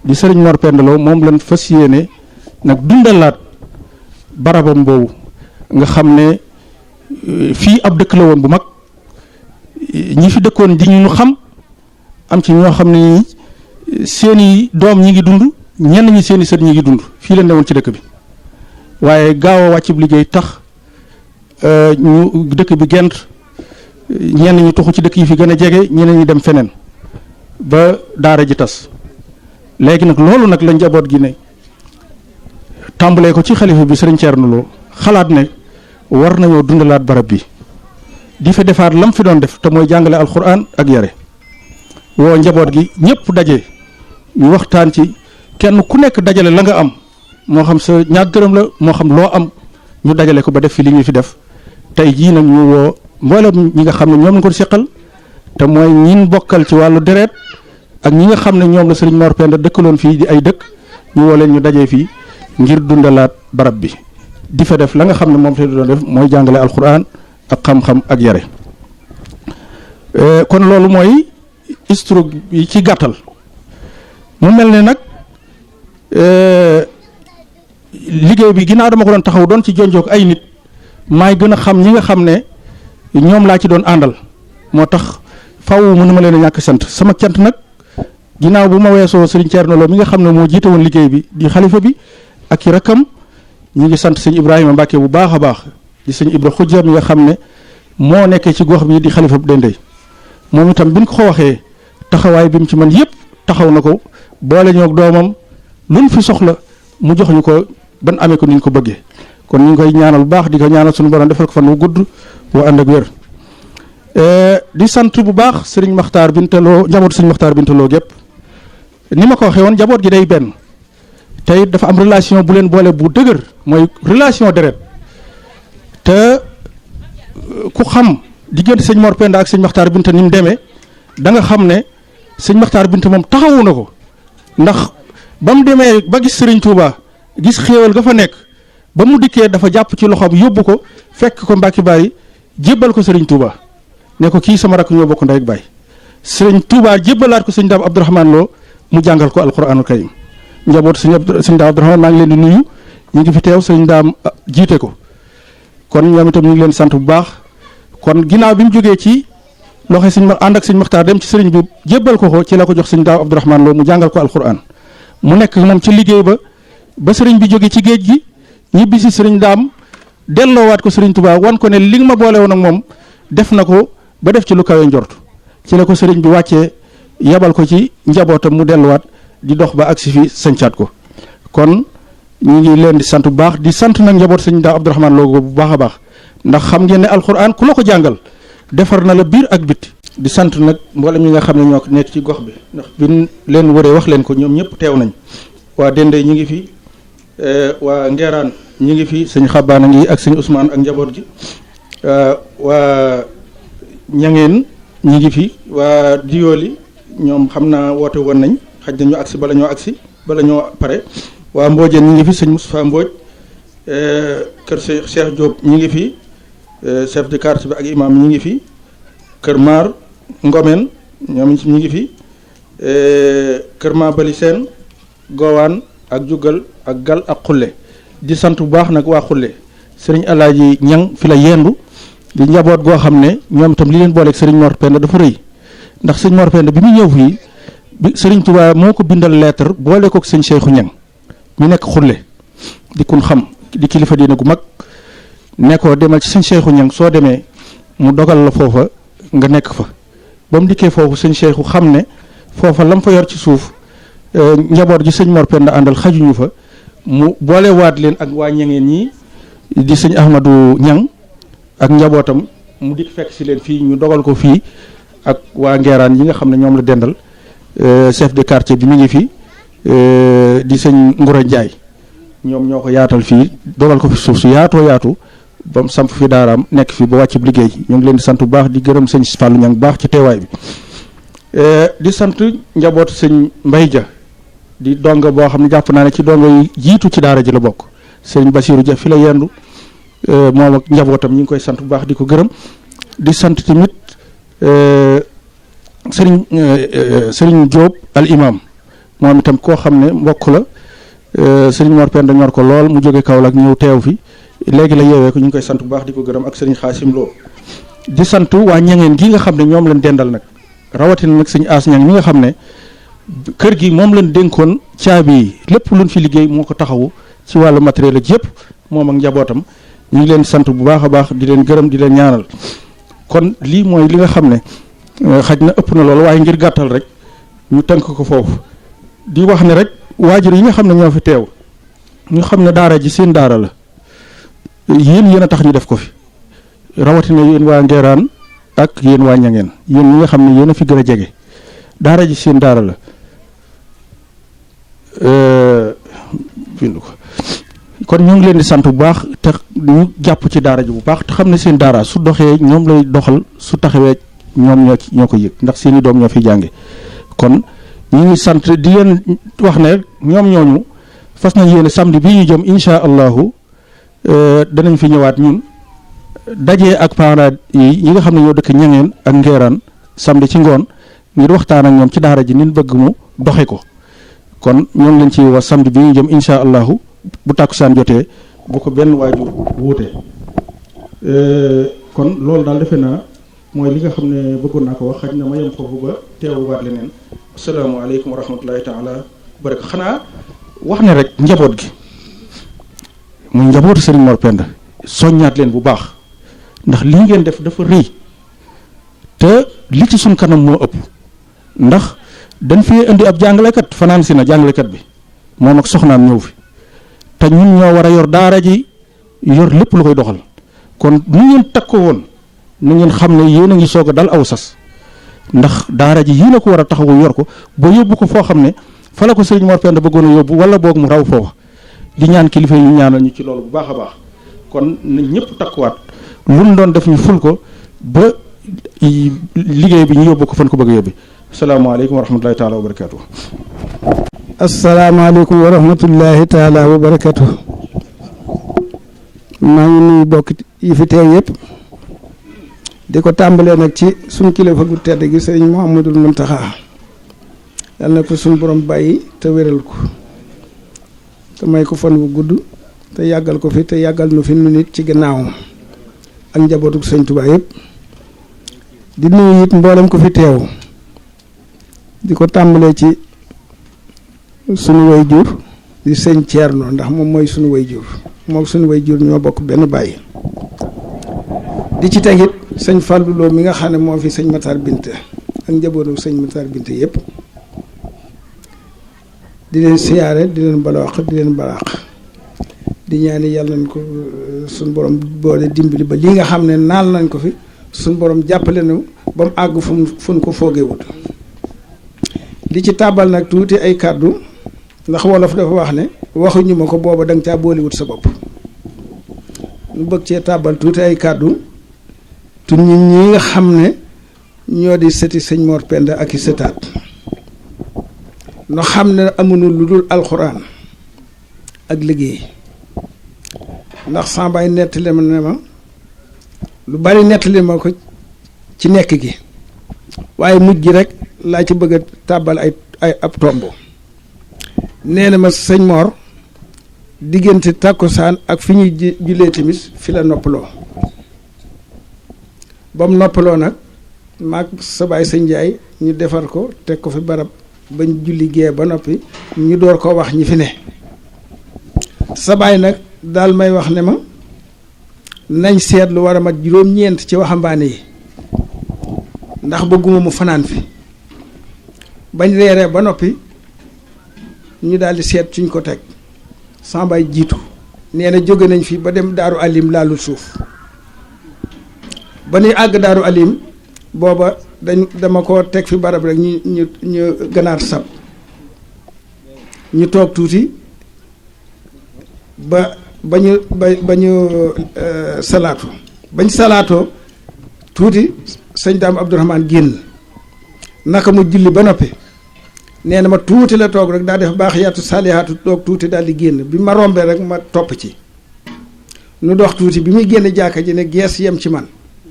di sëriñ Mor Pendaloo moom lañ fas yéene nag dundalaat barabam boobu nga xam ne fii ab dëkk la woon bu mag ñi fi dëkkoon di ñu xam am ci ñoo xam ne seeni doom ñi ngi dund ñenn ñi seeni sët ñi ngi dund fii la newoon ci dëkk bi waaye gaaw a wàccub liggéey tax ñu dëkk bi gent ñenn ñi tuxu ci dëkk yi fi gën a jege ñeneen ñi dem feneen ba daara ji tas. léegi nag loolu nag la njaboot gi ne tàmbalee ko ci xalifa bi sëriñ Thierno Lo xalaat ne war nañoo dundalaat barab bi di fa defaat lam fi doon def te mooy jàngale alxuraan ak yare woo njaboot gi ñëpp daje ñu waxtaan ci kenn ku nekk dajale la nga am moo xam sa ñaar dërëm la moo xam loo am ñu dajale ko ba def fi li ñu fi def tey jii nag ñu woo mboolem ñi nga xam ne ñoom lañ ko seqal te mooy ñin bokkal ci wàllu deret ak ñi nga xam ne ñoom la sëriñ Mor Penda dëkkaloon fii di ay dëkk ñu woo leen ñu dajee fii ngir dundalaat barab bi di fa def la nga xam ne moom fi doon def mooy jàngale alxuraan ak xam-xam ak yare. kon loolu mooy histoire yi ci gàttal mu mel ne nag liggéey bi ginnaaw dama ko doon taxaw doon ci jonjoog ay nit maay gën a xam ñi nga xam ne ñoom laa ci doon àndal moo tax faw mënu ma leen a ñàkk sant sama cant nag ginnaaw bu ma weesoo sëriñ Thierno Lo mi nga xam ne moo jiite woon liggéey bi di xalifa bi ak i rakkam ñi ngi sant sëñ Ibrahima Mbacke bu baax a baax di sëñ Ibra Xujja mi nga xam ne moo nekkee ci gox bi di xalifa bu Dendey moom itam bi ñu ko waxee taxawaay bi mu ci man yëpp taxaw na ko boole ñoo doomam luñ fi soxla mu jox ñu ko ban amee ko ni ñu ko bëggee kon ñu ngi koy ñaanal bu baax di ko ñaanal suñu borom defal ko fan wu gudd woo ànd ak wér. di sant bu baax sëriñ Maxtaar Bintaloo njaboot sëriñ Maxtaar Bintaloo gépp ni ma ko waxee woon njaboot gi day benn tey dafa am relation bu leen boole bu dëgër mooy relation deret te ku xam diggante sëñ Mor Penda ak sëñ Maxtaar Binta ni mu demee da nga xam ne sëñ Maxtaar Binta moom taxawu na ko ndax ba mu demee ba gis sëriñ Touba gis xéewal ga fa nekk ba mu dikkee dafa jàpp ci loxoom yóbbu ko fekk ko Mbàkke Bari jébbal ko sëriñ Touba ne ko kii sama rakk ñoo bokk ndey ak baay sëriñ Touba jébbalaat ko sëñ Daam Abdourahmane Lo mu jàngal ko alquranul karim njaboot sëñ Daam Abdourahmane maa ngi leen di nuyu ñu ngi fi teew sëñ Daam jiite ko kon ñoom itam ñu ngi leen sant bu baax kon ginnaaw bi mu jógee ci loxo sëñ ma ànd ak sëñ Maxtaar dem ci sëriñ bi jébbal ko ci la ko jox sëñ Daam Abdourahmane Lo mu jàngal ko alquran mu nekk moom ci liggéey ba sëriñ bi jógee ci géej gi ñibbi si sëriñ Daam delloowaat ko sëriñ Touba wan ko ne li nga ma boole woon ak moom def na ko ba def ci lu kawe njort ci la ko sëriñ bi wàccee yabal ko ci njabootam mu delluwaat di dox ba agsi fi sañcaat ko kon ñu ngi leen di sant bu baax di sant nag njaboot sëñ Daam Abdourahmane Lo bu baax a baax ndax xam ngeen ne alxuraan ku la ko jàngal defar na la biir ak biti di sant nag mboolem ñi nga xam ne ñoo nekk ci gox bi ndax biñ leen wëree wax leen ko ñoom ñëpp teew nañ waa Dendey ñi ngi fi waa Ngeeraan ñi ngi fi sëñ Xabaan a ngi ak sëñ Ousmane ak njaboot gi waa Ñangeen ñi ngi fi waa Diyooli ñoom xam naa woote woon nañ xaj na ñu agsi bala ñoo pare waa Mboojeen ñi ngi fi sëñ Moustapha Mbooj kër Cheikh Diop ñi ngi fi chef de quartier bi ak imam ñi ngi fi Kër Maar Ngomen ñoom ñi ngi fi Kër Ma Bali Seen Gowaan ak Jugal ak Gal ak Xulle di sant bu baax nag waa Xulle sëriñ Alaaji Ñang fi la yendu di njaboot goo xam ne ñoom itam li leen booleeg sëriñ Mor Penda dafa rëy ndax sëriñ Mor Penda bi mu ñëw fii bi sëriñ Touba moo ko bindal lettre boole kook sëñ Cheikhu Ñang mi nekk Xulle di kun xam di kilifa diine gu mag ne ko demal ci sëñ Cheikhu Ñang soo demee mu dogal la foofa nga nekk fa ba mu dikkee foofu sëñ Cheikhu xam ne foofa lam fa yor ci suuf njaboot gi sëñ Mor Penda àndal xajuñu fa mu boole waat leen ak waa ñangeen ñi di sëñ Ahmadou Ñang ak njabootam mu dikk fekk si leen fii ñu dogal ko fii ak waa Ngeeraan yi nga xam ne ñoom la dendal chef de quartier bi mi ngi fi di sëñ Ngura Njaay ñoom ñoo ko yaatal fii dogal ko fi suuf su yaatoo yaatu ba mu samp fi daaraam nekk fi ba wàcc liggéey ñu ngi leen di sant bu baax di gërëm sëñ Fallou Ñang bu baax ci teewaay bi di sant njaboot sëñ Mbay Ja di donga boo xam ne jàpp naa ne ci donga yi jiitu ci daara ji la bokk sëñ Basiiru Ja fi la yendu moom ak njabootam ñu ngi koy sant bu baax di ko gërëm di sant tamit sëriñ Jóob al imam moom itam koo xam ne mbokk la sëriñ Mor Penda ñor ko lool mu jóge Kaolack ñëw teew fi léegi la yeewee ko ñu ngi koy sant bu baax di ko gërëm ak sëriñ Xaasim Lo di sant waa ñangeen gi nga xam ne ñoom lañ dendal nag rawatina nag sëñ As Ñang mi nga xam ne kër gi moom lañ dénkoon caabi yi lépp luñ fi liggéey moo ko taxawu ci wàllu matériel ak yëpp moom ak njabootam ñu ngi leen sant bu baax a baax di leen gërëm di leen ñaanal kon lii mooy li nga xam ne xaj na ëpp na loolu waaye ngir gàttal rek ñu tënk ko foofu di wax ne rek waajur yi nga xam ne ñoo fi teew ñu xam ne daara ji seen daara la yéen a tax ñu def ko fi rawatina yéen waa Ngeeraan ak yéen waa Ñangeen yéen ñi nga xam ne yéen a fi gën a jege daara ji seen daara la bind ko kon ñu ngi leen di sant bu baax te ñu jàpp ci daara ji bu baax te xam ne seen daara su doxee ñoom lay doxal su taxawee ñoom ñoo ko yëg ndax seeni doom ñoo fi jànge kon ñu ngi sant di leen wax ne ñoom ñooñu fas nañ yéene samedi bi ñu jëm insha allahu danañ fi ñëwaat ñun dajee ak parents yi nga xam ne ñoo dëkk Ñangeen ak Ngeeraan samedi ci ngoon ngir waxtaan ak ñoom ci daara ji nin bëgg mu doxe ko kon ñoo ngi leen ci wax samedi bi ñu jëm insha allahu bu tàkkusaan jotee bu ko benn waajur wuute kon loolu daal defe naa mooy li nga xam ne bëggoon naa ko wax xaj na ma yem foofu ba teewuwaat leneen asalaamaaleykum wa rahmatullahi taala baraka xanaa wax ne rek njaboot gi muy njabootu Serigne Mor Penda soññaat leen bu baax ndax li ngeen def dafa rëy te li ci suñ kanam moo ëpp ndax dañ fi indi ab jàngalekat fanaan si na jàngalekat bi moom ak soxnaam ñëw fi te ñun ñoo war a yor daara ji yor lépp lu koy doxal kon nu ngeen takko woon na ngeen xam ne yéen a ngi soog a dal aw sas ndax daara ji yéen a ko war a taxawu yor ko ba yóbbu ko foo xam ne fa la ko Serigne Mor Penda bëggoon a yóbbu wala boog mu raw foofa di ñaan kilifa yi ñu ñaanal ñu ci loolu bu baax a baax kon na ñëpp takkuwaat lu mu doon def ñu ful ko ba liggéey bi ñu yóbbu ko fan ko bëgg a yóbbi asalaamaaleykum wa rahmatulahi taala wa barakaatu. asalaamaaleykum wa rahmatullahi taala wa barakaatu. maa ngi nuyu bokk yi fi teew yëpp di ko tàmbalee nag ci suñ kilifa gu tedd gi sëriñ Mouhamadul Muntaxa yal na ko suñ borom bàyyi te wéral ko te may ko fan wu gudd te yàggal ko fi te yàggal nu fi nu nit ci gannaawam ak njabootu sëñ Tuubaa yëpp di nuyu it mboolem ko fi teew di ko tàmbalee ci sunu way jur di sëñ Ceerno ndax moom mooy sunu way jur moom sunu way jur ñoo bokk benn bàyyi di ci tegit sëñ Fallou Lo mi nga xam ne moo fi sëñ Matar Binte ak njabootu sëñ Matar Binte yëpp di leen siyaare di leen balaax di leen balaax di ñaani yàlla nañ ko suñ borom boole dimbali ba lii nga xam ne naal nañ ko fi suñ borom jàppale na ba mu àgg fu mu ko foogewut di ci tàbbal nag tuuti ay kàddu ndax wolof dafa wax ne waxuñu ma ko booba da nga caa booliwut sa bopp ñu bëgg cee tàbbal tuuti ay kàddu tu ñi nga xam ne ñoo di sëti sëñ Mor Penda ak i sëtaat no xam ne amuñu lu dul alxuraan ak liggéey ndax sambaay nettali ma ne ma lu bari nettali ma ko ci nekk gi waaye mujj gi rek laa ci bëgg a tàbbal ay ab tomb nee na ma sëñ Mor diggante tàkkusaan ak fi ñuy jullee timis fi la noppaloo ba mu noppaloo nag maag sa baay sëñ Njaay ñu defar ko teg ko fi barab bañ julli gee ba noppi ñu door ko wax ñi fi ne sa baay nag daal may wax ne ma nañ seet lu war a mat juróom-ñeent ci waxambaane yi ndax bëgguma mu fanaan fi bañ reeree ba noppi ñu daal di seet suñ ko teg sama baay jiitu nee na jóge nañ fi ba dem daaru alim laalul suuf ba ñuy àgg daaru alim booba dama ko teg fi barab rek ñu ganaar sab ñu toog tuuti ba ñu salaatu bañ salaatoo tuuti sëñ Daam Abdourahmane génn naka mu julli ba noppi nee na ma tuuti la toog rek daa def baax yaatu saalihaatu toog tuuti daal di génn bi ma rombee rek ma topp ci nu dox tuuti bi muy génn jàkka ji ne gees yem ci man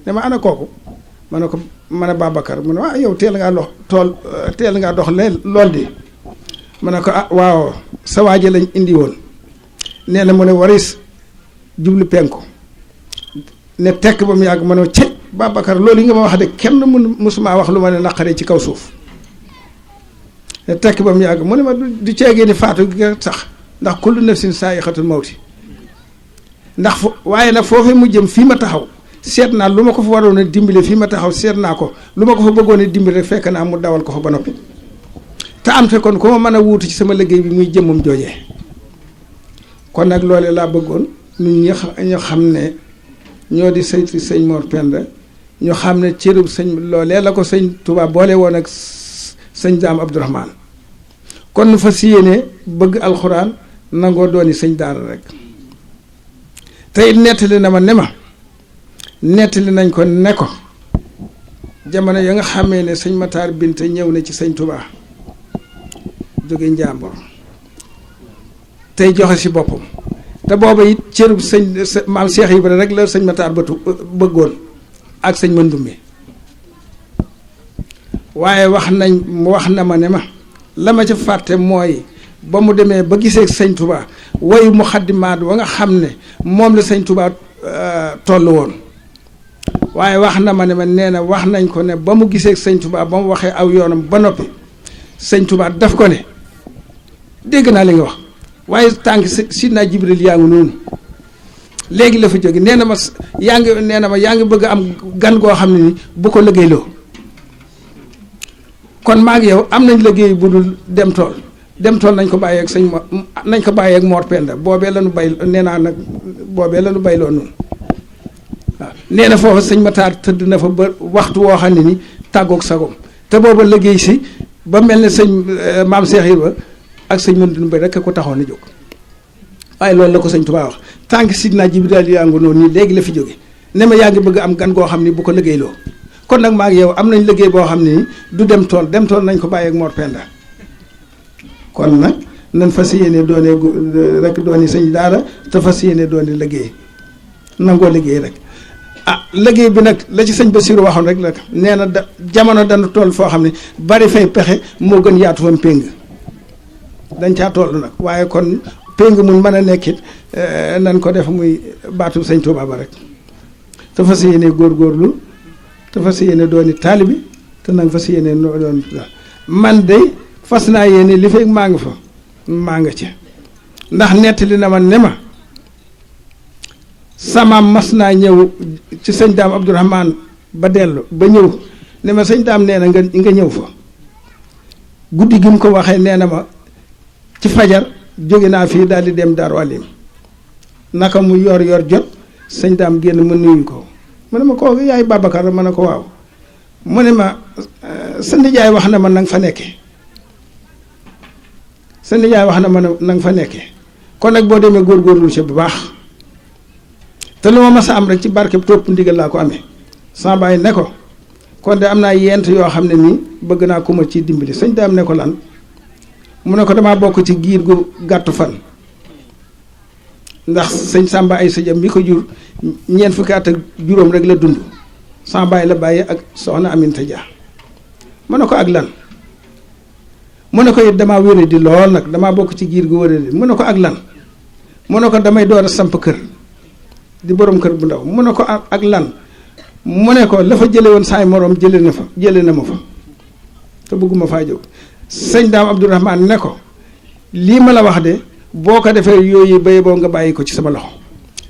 ne ma ana kooku ma ne ko man a Babacar mu ne waaw yow teel ngaa dox lool di ma ne ko ah waaw sa waaje lañ indi woon nee na mu ne waris jublu penku ne tekk ba mu yàgg ma ne ci Babacar loolu yi nga ma wax de kenn mësuma wax lu ma ne naqaree ci kaw suuf ne tekk ba mu yàgg mu ne ma du ceegee ni faatu gi sax ndax kullu nafsin saa'iqatul mawti ndax waaye nag foofee mu jëm fii ma taxaw seet naa lu ma ko fa waroon a dimbale fii ma taxaw seet naa ko lu ma ko fa bëggoon a dimbale rek fekk naa mu dawal ko fa ba noppi te am te kon ku ma mën a wuutu ci sama liggéey bi muy jëmmam joojee kon nag loolee laa bëggoon ñun ñu xam ne ñoo di saytu sëñ Mor Penda ñu xam ne cërub sëñ loolee la ko sëñ Touba boole woon ak sëñ Daam Abdourahmane kon nu fas yéene bëgg alxuraan nangoo dooni sëñ daara rek tey nettali na ma ne ma nettali nañ ko ne ko jamono ya nga xamee ne sëñ Matar Binte ñëw na ci sëñ Touba jóge Njàmbur tey joxe si boppam te booba it cërub sëñ maam Cheikh Ibra rek la sëñ Matar bëggoon ak sëñ Mandumbe waaye wax na ma ne ma la ma ca fàtte mooy ba mu demee ba gisee sëñ Touba wayu muxaddimaat wa nga xam ne moom la sëñ Touba toll woon waaye wax na ma ne ma nee na wax nañ ko ne ba mu gisee sëñ Touba ba mu waxee aw yoonam ba noppi sëñ Touba daf ko ne dégg naa li nga wax waaye tànk Sidna Jibril yaa ngi noonu léegi la fa jóge nee na ma yaa ngi bëgg am gan goo xam ne ni bu ko liggéeyloo kon maa ngi yow am nañ liggéey bu dul dem tool nañ ko bàyyeeg nañ ko bàyyeeg Mor Penda boobee la nu bay nee naa nag boobee la nu bayloo noonu waaw nee na foofa sëñ Matar tëdd na fa ba waxtu woo xam ne ni tàggoog sagom te booba liggéey si ba mel ne sëñ maam Cheikh Ibra ak sëñ Mandumbe rek ko taxoon a jóg waaye loolu la ko sëñ Touba wax tànk Sidna Jibril yaa ngi noonu nii léegi la fi jóge ne ma yaa ngi bëgg am gan goo xam ni bu ko liggéeyloo kon nag maa ngi yow am nañ liggéey boo xam ne du dem tool nañ ko bàyyeeg Mor Penda kon nag nan fas yéene doone rek dooni sëñ daara te fas yéene dooni liggéey nangoo liggéey rek liggéey bi nag la ci sëñ Bassirou waxoon rek la nee na jamono dana toll foo xam ne bari fay pexe moo gën yaatu fam péng dañ caa toll nag waaye kon péng mun mën a nekkit nan ko def muy baatu sëñ Touba ba rek te fas yéene góorgóorlu te fas yéene dooni taalibi te nag fas yéene doon man de fas naa yéene li fekk maa nga ci ndax nettali na ma ne ma samaam mas naa ñëw ci sëñ Daam Abdourahmane ba dellu ba ñëw ne ma sëñ Daam nee na nga ñëw fa guddi gi mu ko waxee nee na ma ci fajar jóge naa fii daal di dem Daaru Alim naka mu yor jot sëñ Daam génn ma nuyu ko mu ne ma kooku yaay Babacar ma ne ko waaw mu ne ma sa nijaay wax na ma na nga fa nekke sa nijaay wax na ma na nga fa nekke kon nag boo demee góorgóorlu ci bu baax te lu ma mas a am rek ci barke topp ndigal laa ko amee sama baay ne ko kon de am naa yent yoo xam ne nii bëgg naa ko ma ci dimbali sëñ Daam ne ko lan mu ne ko damaa bokk ci giir gu gàttu fan ndax sëñ Samba ay sëjam mi ko jur ñeent fukki at ak juróom rek la dund sama baay la bàyyi ak soxna Aminta Dia mu ne ko ak lan mu ne ko it damaa wéré di lool nag damaa bokk ci giir gu wéré di mu ne ko ak lan mu ne ko damay door a samp kër di borom kër bu ndaw mu ne ko ak lan mu ne ko la fa jële woon saay moroom jële na ma fa te bëgguma faa jóg sëñ Daam Abdourahmane ne ko lii ma la wax de boo ko defee yooyu bay boo nga bàyyi ko ci sama loxo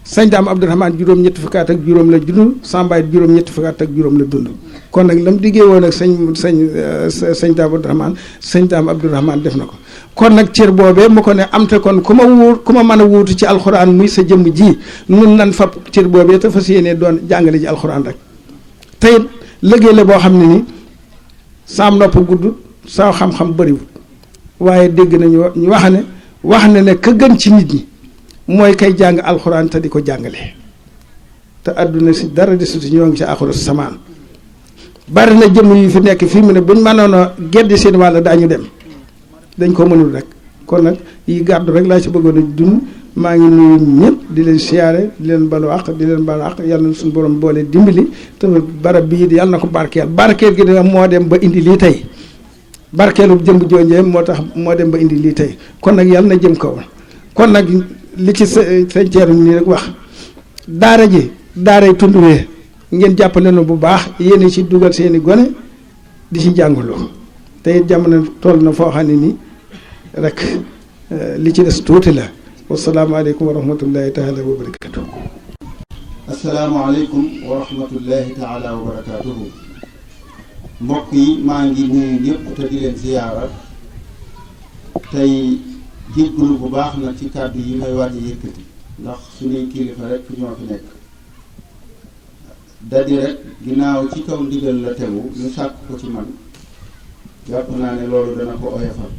sëñ Daam Abdourahmane juróom-ñetti fukki at ak juróom la dund sambaay juróom-ñetti fukki at ak juróom la dund kon nag la mu diggee woon ak sëñ Daam Abdourahmane sëñ Daam Abdourahmane def na ko kon nag cër boobee mu ko ne am te kon ku ma mën a wuutu ci alxuraan muy sa jëmm ji nun nan fab cër boobee te fas yéene doon jàngale ji alxuraan rek tey liggéey la boo xam ne ni saam nopp gudd saa xam-xam bëriwul waaye dégg nañu ñu wax ne ka gën ci nit ñi mooy kay jàng alxuraan te di ko jàngale te àdduna si dara di suti ñoo ngi ci axuru samaan bari na jëmm yu fi nekk fii mu ne buñ mënoon a geddi seen wàll daañu dem dañ ko mënul rek kon nag yi gàddu rek laa ci bëggoon a dund maa ngi nuyu ñëpp di leen siyaare di leen balu àq yàlla na suñu borom boole dimbali te barab bii yàlla na ko barkeel gi nag moo dem ba indi lii tey barkeelu jëmb joonjee moo dem ba indi lii tey kon nag yàlla na jëm kaw kon nag li ci sëñ Thierno nii rek wax daaray Tunduree ngeen jàppale nu bu baax yéen ci dugal seeni gone di ci jàngaloo te it jamono toll na foo xam ne nii rek li ci des tuuti la wasalaamaaleykum wa rahmatullahi taala wa barakatuh. asalaamaaleykum wa rahmatullahi taala wa barakatuhu. mbokk yi maa ngi nuyu ñëpp te di leen ziyaara tey jéggulu bu baax nag ci kàddu yi may waaj a yëkkati ndax suñuy kilifa rek ñoo fi nekk dadi rek ginnaaw ci kaw ndigal la tegu ñu sàkk ko ci man jàpp naa ne loolu dana ko oyofal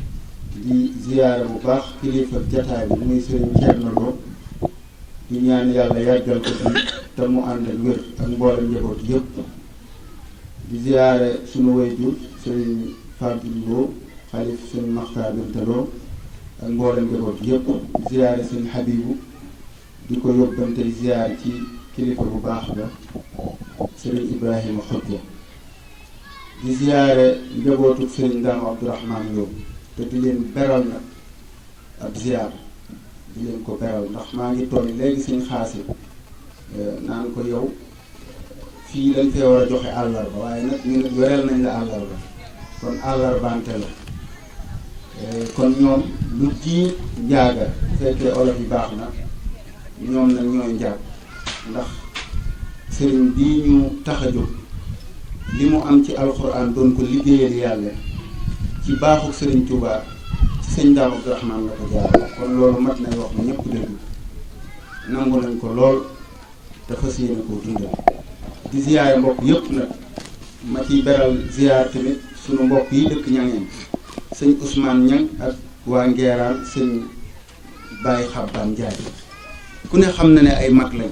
di ziyaara bu baax kilifa jataay bi muy sëriñ Thierno Lo di ñaan yàlla yàggal ko fi te mu ànd ak wér ak mboolem njaboot yëpp di ziyaare sunu wayjur sëriñ Fadil Lo xalif sëriñ Maxtaar Binta Lo ak mboolem njaboot yëpp di ziyaare sëriñ Habibu di ko yóbbante ziyaar ci kilifa bu baax la sëriñ Ibrahima Xujja di ziyaare njabootu sëriñ Daam Abdourahmane Lo te di leen beral nag ab ziyaar di leen ko beral ndax maa ngi tooñ léegi sëñ Xaasim naan ko yow fii dañ fee war a joxe àllarba waaye nag ñu yoreel nañ la àllarba kon àllarbante la kon ñoom lu ji njaaga fekkee olof yi baax na ñoom nag ñooy njaag ndax sëriñ bii ñu tax a jóg li mu am ci alxuraan doon ko liggéeyal yàlla ci baaxu sëriñ Touba ci sëñ Daam Abdourahmane la ko jaarale kon loolu mat nay wax na ñëpp déglu nangu nañ ko lool te fas yéene koo dundal di ziyaare mbokk yëpp nag ma ciy beral ziyaar tamit sunu mbokk yi dëkk ñangeen sëñ Ousmane Ñang ak waa Ngeeraan sëñ Baye Xabbaan Njaay ku ne xam na ne ay mag lañ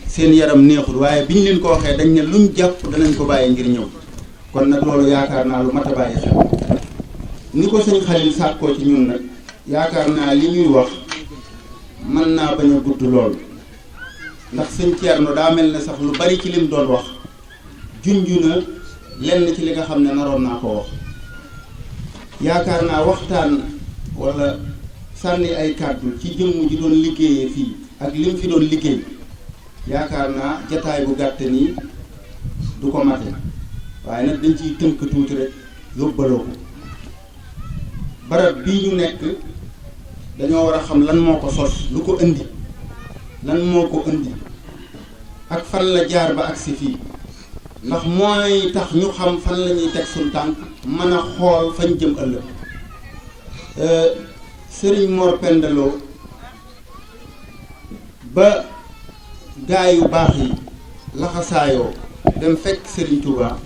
seen yaram neexul waaye bi ñu leen ko waxee dañ ne luñ jàpp danañ ko bàyyi ngir ñëw kon nag loolu yaakaar naa lu mat a bàyyi xel ni ko sëñ Xalil sàkkoo ci ñun nag yaakaar naa li ñuy wax mën naa bañ a gudd lool ndax sëñ Thierno daa mel ne sax lu bari ci lim doon wax junju na lenn ci li nga xam ne naroon naa ko wax yaakaar naa waxtaan wala sànni ay kàddu ci jëmm ji doon liggéeyee fii ak lim fi doon liggéey yaakaar naa jataay bu gàtt nii du ko mate waaye nag dañ ciy tënk tuuti rek yóbbaloo ko barab bii ñu nekk dañoo war a xam lan moo ko sos lu ko indi lan moo ko indi ak fan la jaar ba agsi fii ndax mooy tax ñu xam fan la ñuy teg suñ tànk mën a xool fañ jëm ëllëg sëriñ Mor Pendaloo ba gaa yu baax yi laxasaayoo dem fekk sëriñ Touba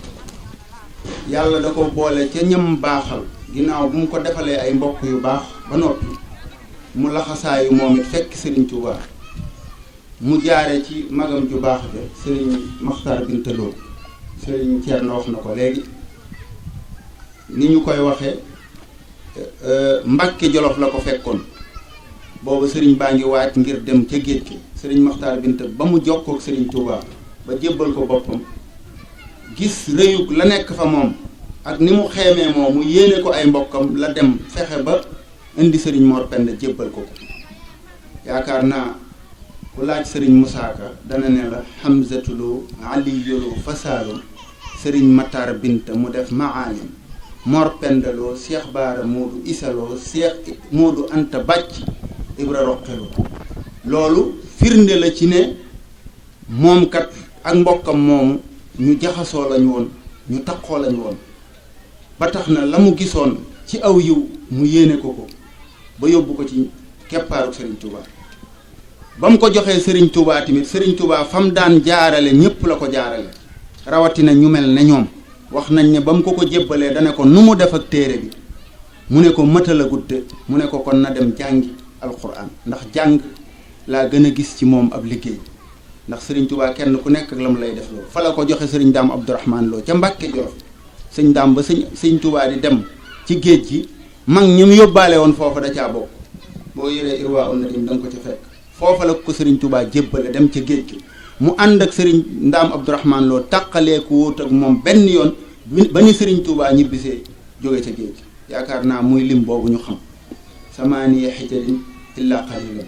yàlla da ko boole ca ñam baaxal ginnaaw bu mu ko defalee ay mbokk yu baax ba noppi mu laxasaayu moom it fekk sëriñ Touba mu jaare ci magam ju baax ja sëriñ Maxtaar Binta Lo sëriñ Thierno wax na ko léegi ni ñu koy waxee Mbàkke Jolof la ko fekkoon booba sëriñ baa ngi waaj ngir dem ca géej gi. sëriñ Maxtaar Binta ba mu jokkoo ak sëriñ Touba ba jébbal ko boppam gis rëyug la nekk fa moom ak ni mu xeemee moom mu yéene ko ay mbokkam la dem fexe ba indi sëriñ Mor Penda jébbal ko ko. yaakaar naa ku laaj sëriñ Musaa Ka dana ne la Hamzatulu Aliyulu Fasaalum sëriñ Matar Binta mu def maalim Mor Pendaloo Cheikh Baara Moodu Isaloo Cheikh Moodu Anta Bàcc Ibra Roqeloo. loolu firnde la ci ne moom kat ak mbokkam moomu ñu jaxasoo lañu woon ñu taqoo lañu woon ba tax na la mu gisoon ci aw yiw mu yéene ko ko ba yóbbu ko ci keppaaru Serigne Touba. ba mu ko joxee Serigne Touba tamit Serigne Touba fa mu daan jaarale ñëpp la ko jaarale rawatina ñu mel ne ñoom. wax nañ ne ba mu ko jébbalee dane ko nu mu def ak téere bi mu ne ko mëtal a gudde mu ne ko kon na dem jàngi alquran ndax jàng laa gën a gis ci moom ab liggéey ndax Serigne Touba kenn ku nekk ak la mu lay def loolu fa la ko joxe Serigne Daam Abdourahmane Lo ca Mbàkke Jolof sëñ Daam ba sëñ Touba di dem ci géej gi mag ñi mu yóbbaale woon foofa da caa bokk boo yëree Irwa un Nadim da nga ko ca fekk foofa la ko Serigne Touba jébbale dem ca géej gi mu ànd ak Serigne Ndaam Abdourahmane Lo tàqaleeku wóot ak moom benn yoon ba ni Serigne Touba ñibbisee jóge ca géej yaakaar naa muy lim boobu ñu xam samaaniya xijalin illa qalilan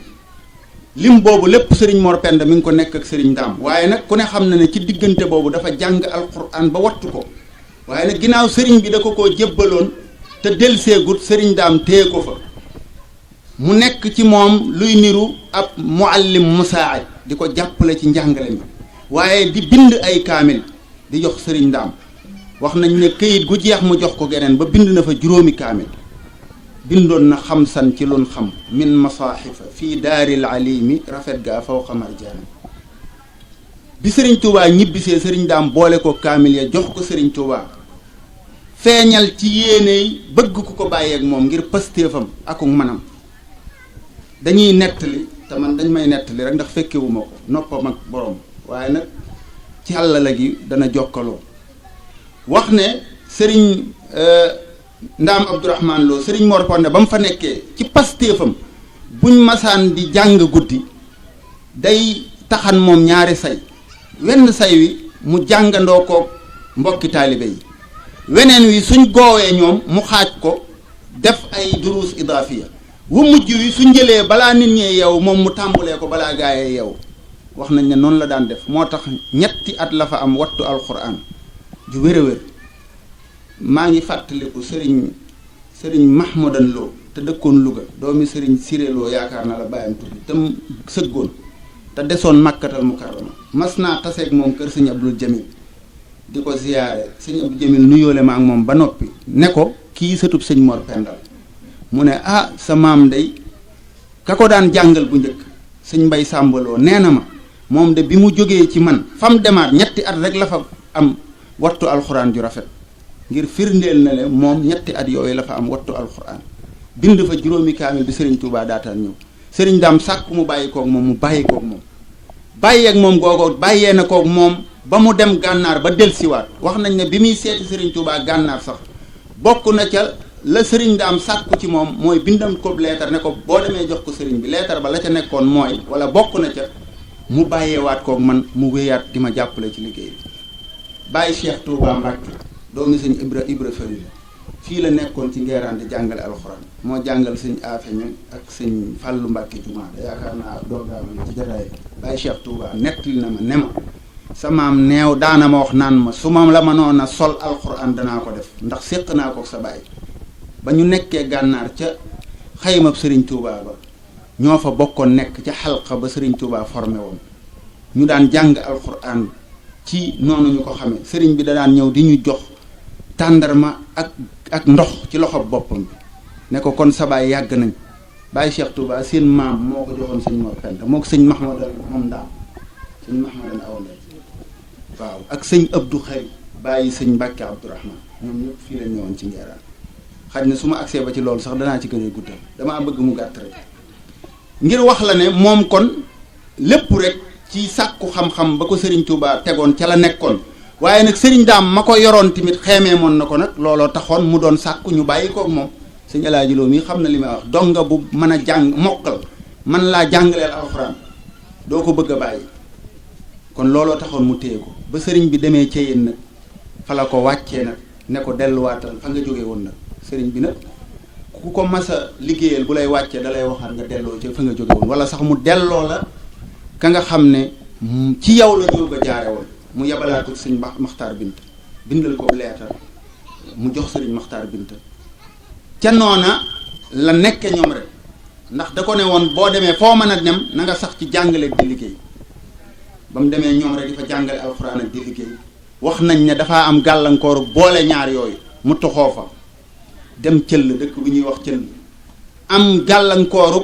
lim boobu lépp Serigne Mor Penda mi ngi ko nekk ak Serigne Ndaam waaye nag ku ne xam na ne ci diggante boobu dafa jàng alquran ba wattu ko waaye nag ginnaaw Serigne bi da ko koo jébbaloon te delseegut Serigne Ndaam téye ko fa mu nekk ci moom luy niru ab muallim musaa'id di ko jàppale ci njàngale mi waaye di bind ay kaamil di jox Serigne Ndaam wax nañ ne këyit gu jeex mu jox ko geneen ba bind na fa juróomi kaamil bindoon na xamsan ci loon xam min masaaxifa fii daaril alimi rafet gaa fawqa marjaani bi Serigne Touba ñibbisee Serigne Ndaam boole ko kaamil ya jox ko Serigne Touba feeñal ci yéeney bëgg ku ko bàyyeek moom ngir pastéefam akuk manam dañuy nettali te man dañ may nettali rek ndax fekkewuma ko noppam ak borom waaye nag ci àllala gi dana jokkaloo wax ne Serigne Ndaam Abdourahmane Lo Serigne Mor Penda ba mu fa nekkee ci pastéefam buñ masaan di jàng guddi day taxan moom ñaari say wenn say wi mu jàngandoo ko mbokki taalibe yi weneen wi suñ goowee ñoom mu xaaj ko def ay duruus idaafiya wu mujj wi su njëlee balaa nit ñee yeew moom mu tàmbulee ko balaa gaayee yeew wax nañ ne noonu la daan def moo tax ñetti at la fa am wattu alquran ju wér a wér maa ngi fàttaliku sëriñ Mahmoudan Lo te dëkkoon Louga doomi sëriñ Siré Lo yaakaar na la bàyyam tuddi te mu sëggoon te desoon Makkatal Mukarrama mas naa taseeg moom kër sëñ Abdul Jamil di ko ziyaare sëñ Abdul Jamil nuyoole ma ak moom ba noppi ne ko kii sëtub sëñ Mor Penda mu ne ah sa maam day ka ko daan jàngal bu njëkk sëñ Mbay Sàmbaloo nee na ma moom de bi mu jógee ci man fam demaat ñetti at rek la fa am wattu alxuraan ju rafet ngir firndeel na le moom ñetti at yooyu la fa am wattu alxuraan bind fa juróomi kaamil bi Serigne Touba daataan ñëw Serigne Ndaam sàkk mu bàyyi koog moom mu bàyyi koog moom bàyyeeg moom googu bàyyee na koog moom ba mu dem gànnaar ba delsiwaat wax nañ ne bi muy seeti Serigne Touba gànnaar sax bokk na ca la Serigne Ndaam sàkku ci moom mooy bindam ko leetar ne ko boo demee jox ko Serigne bi leetar ba la ca nekkoon mooy wala bokk na ca mu bàyyeewaat koog man mu wéyaat di ma jàppale ci liggéey bi bàyyi Cheikh Touba Mbacke doomi sëñ Ibra Fari fii la nekkoon ci ngeeraan di jàngale alxuraan moo jàngal sëñ Afeñu ak sëñ Fàllu Mbàkke jumaa da yaakaar naa doogaama ci jataay bàyyi Cheikh Touba nettali na ma ne ma sa maam neew daana ma wax naan ma su ma la mënoon a sol alxuraan danaa ko def ndax séq naa ko sa bàyyi ba ñu nekkee gànnaar ca xaymab Serigne Touba ba ñoo fa bokkoon nekk ca xalqa ba Serigne Touba formé woon ñu daan jàng alxuraan ci noonu ñu ko xamee Serigne bi da daan ñëw di ñu jox tàndarma ak ndox ci loxo boppam bi ne ko kon sa baay yàgg nañ bàyyi Cheikh Touba seen maam moo ko joxoon sëñ Mor Penda moo ko sëñ Mahmadal moom daam sëñ Mahmadan awle waaw ak sëñ Abdou Xari bàyyi sëñ Mbàkke Abdourahman ñoom ñëpp fii la ñëwoon ci ngeeraan xaj na su ma agsee ba ci loolu sax danaa ci gën a guddal damaa bëgg mu gàtt rek ngir wax la ne moom kon lépp rek ci sàkku xam-xam ba ko Serigne Touba tegoon ca la nekkoon waaye nag Serigne Daam ma ko yoroon tamit xeemee moon na ko nag looloo taxoon mu doon sàkku ñu bàyyi koog moom sëñ El Hadji Lo mi xam na li may wax donga bu mën a jàng mokkal man laa jàngaleel alxuraan doo ko bëgg a bàyyi. kon looloo taxoon mu téye ko ba sëriñ bi demee ca yéen nag fa la ko wàccee nag ne ko delluwaatal fa nga jóge woon nag sëriñ bi nag ku ko mas a liggéeyal bu lay wàccee da lay waxaat nga delloo ca fa nga jóge woon wala sax mu delloo la ka nga xam ne ci yow la jóg a jaare woon mu yebalaat ko sëñ Maxtaar Binta bindal ko leetar mu jox sëriñ Maxtaar Binta ca noona la nekke ñoom rek ndax da ko ne woon boo demee foo mën a dem na nga sax ci jàngale di liggéey ba mu demee ñoom rek di fa jàngale alxuraan ak di liggéey wax nañ ne dafaa am gàllankooru boole ñaar yooyu mu toxoo fa dem cëll dëkk bu ñuy wax cëll am gàllankooru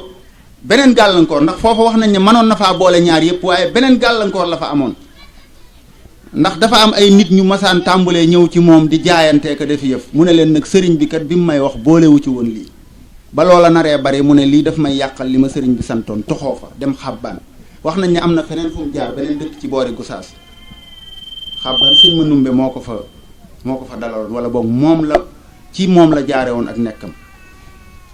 beneen gàllankoor ndax foofa wax nañ ne mënoon na faa boole ñaar yëpp waaye beneen gàllankoor la fa amoon ndax dafa am ay nit ñu masaan tàmbalee ñëw ci moom di jaayantee ko def yëf mu ne leen nag sëriñ bi kat bi mu may wax boolewu ci woon lii ba loola naree bari mu ne lii daf may yàqal li ma sëriñ bi santoon toxoo fa dem xabbaan wax nañ ne am na feneen fu mu jaar beneen dëkk ci boori Gosaas xabbaan sëñ ma numbe moo ko fa dalaloon wala boog moom la jaare woon ak nekkam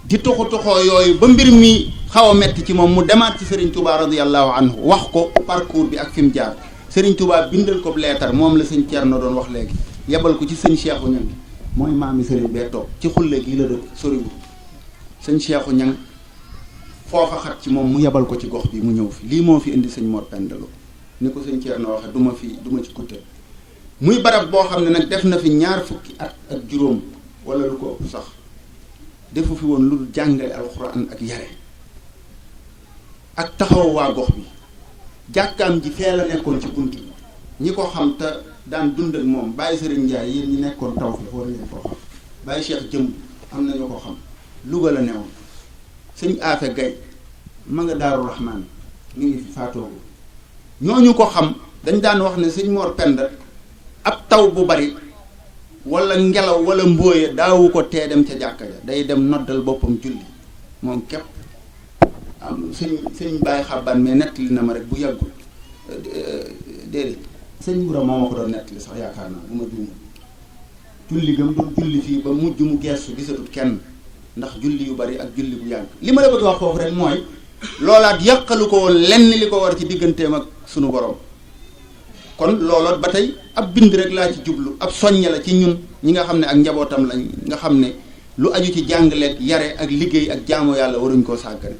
di toxoo yooyu ba mbir mi xaw a metti ci moom mu demaat ci Serigne Touba radiyallahu anhu wax ko parcours bi ak fi mu jaar Serigne Touba bindal ko leetar moom la sëñ Thierno doon wax léegi yebal ko ci sëñ Cheikhou Niang mooy maami Serigne bee toog ci xulle gi la dëkk soriwul sëñ Cheikhou Niang foofa xat ci moom mu yebal ko ci gox bi mu ñëw fi lii moo fi indi sëñ Mor Penda Lo ni ko sëñ Thierno waxe du ma ci kutte muy barab boo xam ne nag def na fi 20 at ak juróom wala lu ko ëpp sax defu fi woon lu jàngale alxuraan ak yare ak taxaw waa gox bi jàkkaam ji fee la nekkoon ci bunt bi ñi ko xam te daan dund ak moom Baye Serigne Ndiaye yéen ñi nekkoon taw fi war ngeen koo xam Baye Cheikh Jëmb am na ñu ko xam Louga la newoon sëñ Afe Gay ma nga Daaru Rahman mi ngi fi faatoogu ñooñu ko xam dañ daan wax ne sëñ Mor Penda ab taw bu bari wala ngelaw wala mbóoye daawu ko tee dem ca jàkka ja day dem noddal boppam julli moom képp am sëñ Baye Xaban mais nettali na ma rek bu yàggul déedéet sëñ Bura moo ma ko doon nettali sax yaakaar naa bu ma juumul julli gëm doon julli fii ba mujj mu geestu gisatut kenn ndax julli yu bari ak julli bu yàgg li ma la bëgg wax foofu rek mooy loolaat yàqalu ko woon lenn li ko war ci digganteem ak sunu borom kon looloot ba tey ab bind rek laa ci jublu ab soññe la ci ñun ñi nga xam ne ak njabootam lañ nga xam ne lu aju ci jàngaleeg yare ak liggéey ak jaamu yàlla waruñ koo sàggane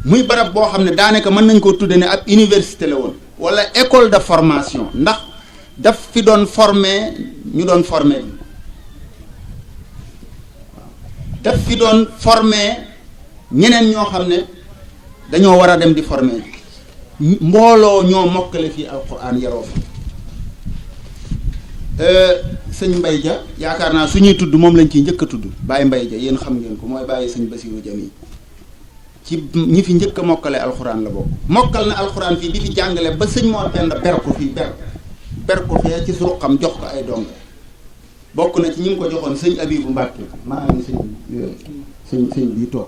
muy barab boo xam ne daanaka mën nañ koo tudde ne ab université la woon wala école de formation ndax daf fi doon formé ñu doon formé bi daf fi doon formé ñeneen ñoo xam ne dañoo war a dem di formé mbooloo ñoo mokkale fii alquran yaroo fa sëñ Mbay Ja yaakaar naa suñuy tudd moom lañ ciy njëkk a tudd Baye Mbay Ja yéen xam ngeen ko mooy bàyyi sëñ Basiru Jami ci ñi fi njëkk a mokkale alxuraan la bokk mokkal na alxuraan fii di fi jàngale ba sëñ Mor Penda ber ko fii ber ko fee ci suruqam jox ko ay dong bokk na ci ñi ngi ko joxoon sëñ Abibu Mbàkke maa ngi sëñ bii toog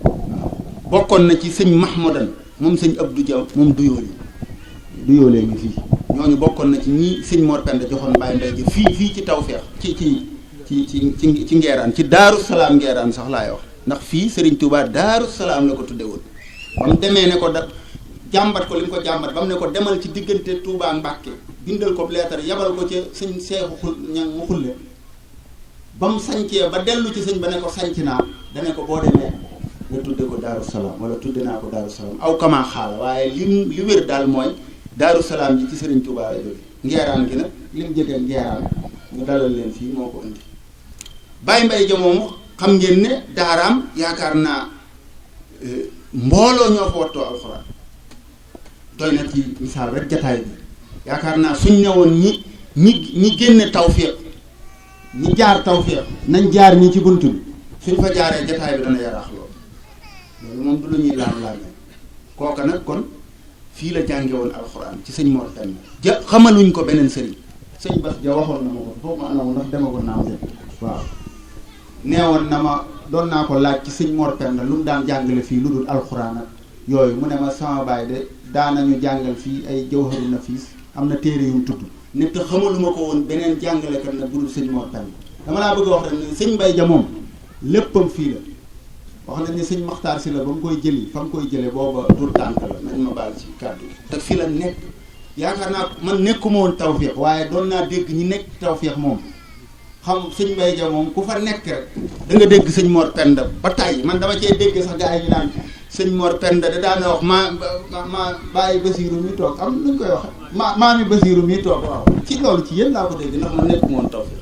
waaw bokkoon na ci sëñ Mahmoudan moom sëñ Abdou Dia moom duyoolee ngi fii ñooñu bokkoon na ci ñi sëñ Mor Penda joxoon Baye Mbay ji fii ci Tawfeex ci Ngeeraan ci Daaru Salaam Ngeeraan sax laay wax ndax fii Serigne Touba Daaru Salaam la ko tudde woon ba mu demee ne ko jàmbat ko li mu ko jàmbat ba mu ne ko demal ci diggante Touba Mbàkke bindal ko leetar yabal ko ca sëñ Seexu Ñaŋ mu xulle ba mu sañcee ba dellu ci sëñ ba ne ko sañc naa dane ko boo demee nga tudde ko Daaru Salaam wala tudde naa ko Daaru Salaam aw kamaa xaala waaye li wér daal mooy Daaru Salaam ji ci Serigne Touba la jóge Ngeeraan gi nag li mu jegee Ngeeraan ñu dalal leen fii moo ko indi Baye Mbay Ja moomu xam ngeen ne daaraam yaakaar naa mbooloo ñoo fa wattoo alxuraan doy na ci misaal rek jataay bi yaakaar naa suñ ne woon ñi génne Tawfeex ñi jaar Tawfeex nañ jaar ñi ci bunt bi suñ fa jaaree jataay bi dana yaraax loolu moom du lu ñuy laam-laamee kooka nag kon fii la jànge woon alxuraan ci sëñ Mor Penda xamaluñ ko beneen sëriñ sëñ Bas Ja waxoon na ma ko foofu ma anamu ndax demagoon naa ma waaw neewoon na ma doon naa ko laaj ci sëñ Mor Penda lu mu daan jàngale fii lu dul alxuraan ak yooyu mu ne ma sama baay de daanañu jàngal fii ay jawharu nafiis am na téere yu mu tudd ne te xamaluma ko woon beneen jàngalekat nag bu dul sëñ Mor Penda dama laa bëgg a wax rek ne sëñ Mbay Ja moom léppam fii la wax nañ ne sëñ Maxtaar si la ba mu koy jëli fa mu koy jëlee booba dur tànk la nañ ma baal ci kàddu te fi la nekk yaakaar naa man nekkuma woon tawféex waaye doon naa dégg ñi nekk tawféex moom xam sëñ Mbaye Dia moom ku fa nekk rek da nga dégg sëñ Mor Penda ba tàyyi man dama cee dégg sax gars yi ñu naan sëñ Mor Penda da daana wax ma bàyyi Basiiru mi toog am nuñ koy wax maami Basiiru mi toog waaw ci loolu ci yéen laa ko dégg ndax man nekkuma woon tawféex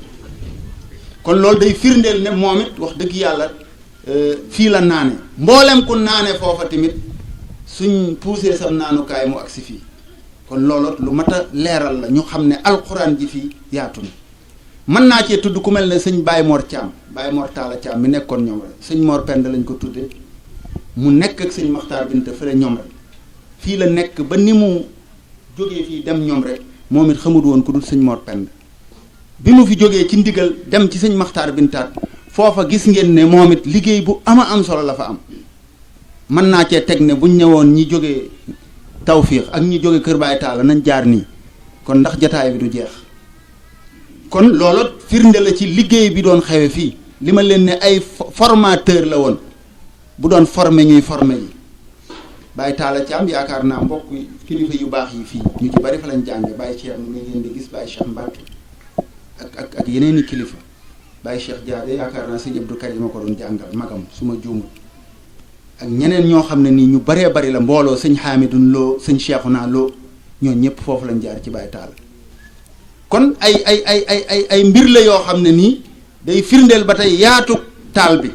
kon loolu day firndeel ne moom it wax dëgg yàlla fii la naane mboolem ku naane foofa tamit suñ poussé sam naanukaay mu agsi fii kon loolu lu mat a leeral la ñu xam ne alxuraan ji fii yaatu na mën naa cee tudd ku mel ne sëñ Baye Mor Thiam Baye Mor Talla Thiam mi nekkoon ñoom rek sëñ Mor Penda lañ ko tudde mu nekk ak sëñ Maxtaar Binta fële ñoom rek fii la nekk ba ni mu jógee fii dem ñoom rek moom it xamut woon ku dul sëñ Mor Penda bi mu fi jógee ci ndigal dem ci sëñ Maxtaar Bintaat foofa gis ngeen ne moom it liggéey bu am solo la fa am mën naa cee teg ne buñ ñëwoon ñi jógee Tawfiix ak ñi jóge Kër Baay Taala nañ jaar nii kon ndax jataay bi du jeex kon loolu firnde la ci liggéey bi doon xewe fii li ma leen ne ay formateur la woon bu doon formé ñuy formé yi Baay Taala Caam yaakaar naa mbokk kilifa yu baax yi fii ñu ci bari fa lañ jànge Baay Cheikh mi ngeen di gis Baay Cheikh Mbacke ak yeneen i kilifa Baay Cheikh Diade yaakaar naa sëñ Abdou Karim ma ko doon jàngal magam su ma juumul ak ñeneen ñoo xam ne nii ñu baree bari la mbooloo sëñ Hamidun Lo sëñ Cheikhouna Lo ñoo ñëpp foofu lañ jaar ci Baay Taala kon ay mbir la yoo xam ne nii day firndeel ba tey yaatu taal bi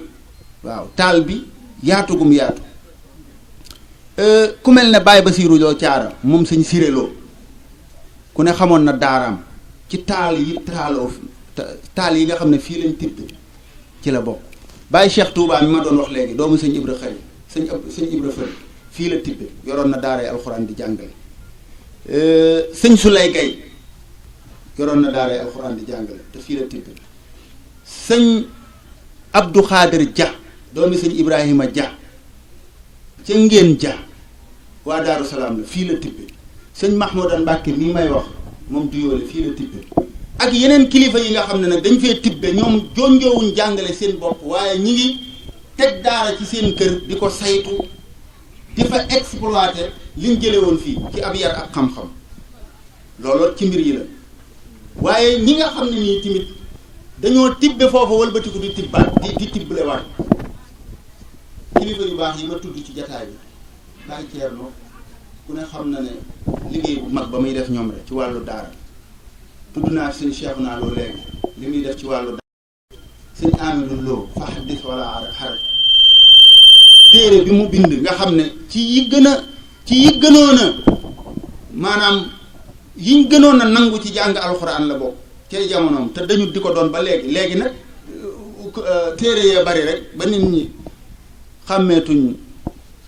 waaw taal bi yaatu gum yaatu ku mel ne Baye Basiiru Lo Caara moom sëñ Siré Lo ku ne xamoon na daaraam ci taal yi taal yi nga xam ne fii lañ tibb ci la bokk Baye Cheikh Touba mi ma doon wax léegi doomu sëñ Ibra Xëri sëñ Ibra Xëri fii la tibbe yoroon na daaray alxuraan di jàngale sëñ Sulay Gay yoroon na daaray alxuraan di jàngale te fii la tibbe sëñ Abdou Khadir Dia doomi sëñ Ibrahima Dia ca Ngeen Dia waa Daaru Salaam la fii la tibbe sëñ Mahmoudan Mbàkke mii may wax moom du yoole fii la tibbe ak yeneen kilifa yi nga xam ne nag dañ fee tibbe ñoom jonjoowuñ jàngale seen bopp waaye ñi ngi teg daara ci seen kër di ko saytu di fa exploiter liñ jële woon fii ci ab yar ak xam-xam loolu ci mbir yi la waaye ñi nga xam ne nii tamit dañoo tibbe foofu wëlbatiku di tibbaat di tibblewaat kilifa yu baax yi ma tudd ci jataay bi Baay Ceerno ku ne xam na ne liggéey bu mag ba muy def ñoom rek ci wàllu daara tudd naa sëñ Cheikhouna Lo léegi li muy def ci wàllu daara sëñ Amidou Lo fa xaddis wala xaraj téere bi mu bind nga xam ne ci yi gënoon a maanaam yiñ gënoon a nangu ci jàng alxuraan la bokk cay jamonoom te dañu di ko doon ba léegi nag téere yee bari rek ba nit ñi xàmmeetuñ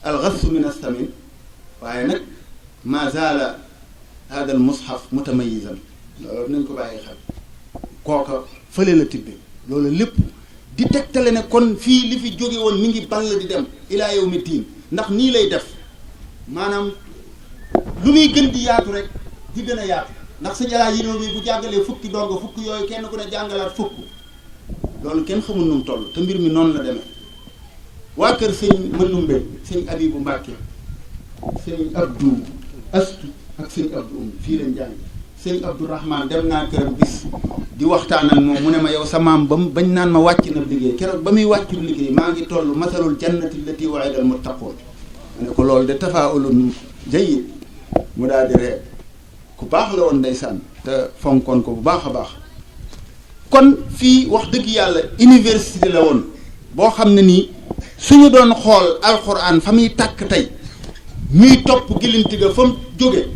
alxassu min astamin waaye nag ma zaala hada al mushaf mutamayizan loolu nañ ko bàyyi xel kooka fële la tibbe loolu lépp di tegtale ne kon fii li fi jóge woon mi ngi ball di dem ilaa yawmi diin ndax nii lay def maanaam lu muy gën di yaatu rek di gën a yaatu ndax sëñ Alaaji Lo mi bu jàngalee fukki dongo fukki yooyu kenn ku ne jàngalaat fukk loolu kenn xamul nu mu toll te mbir mi noonu la demee waa kër sëñ Mandumbe sëñ Abibu Mbàkke sëñ Abdou Astu ak sëñ Abdou fii lañ jàng sëñ Abdourahman dem naa këram bis di waxtaan ak moom mu ne ma yow sa maam bañ naan ma wàcc na liggéey keroog ba muy wàccul liggéey maa ngi toll masalul jannati allati wa'ida al-muttaqun ma ne ko loolu de tafaa'ulun jayyid mu daal di ree ku baax la woon ndeysaan te fonkoon ko bu baax a baax kon fii wax dëgg yàlla université la woon boo xam ne nii suñu doon xool alxuraan fa muy tàkk tey ñuy topp gilinti ga fa mu jóge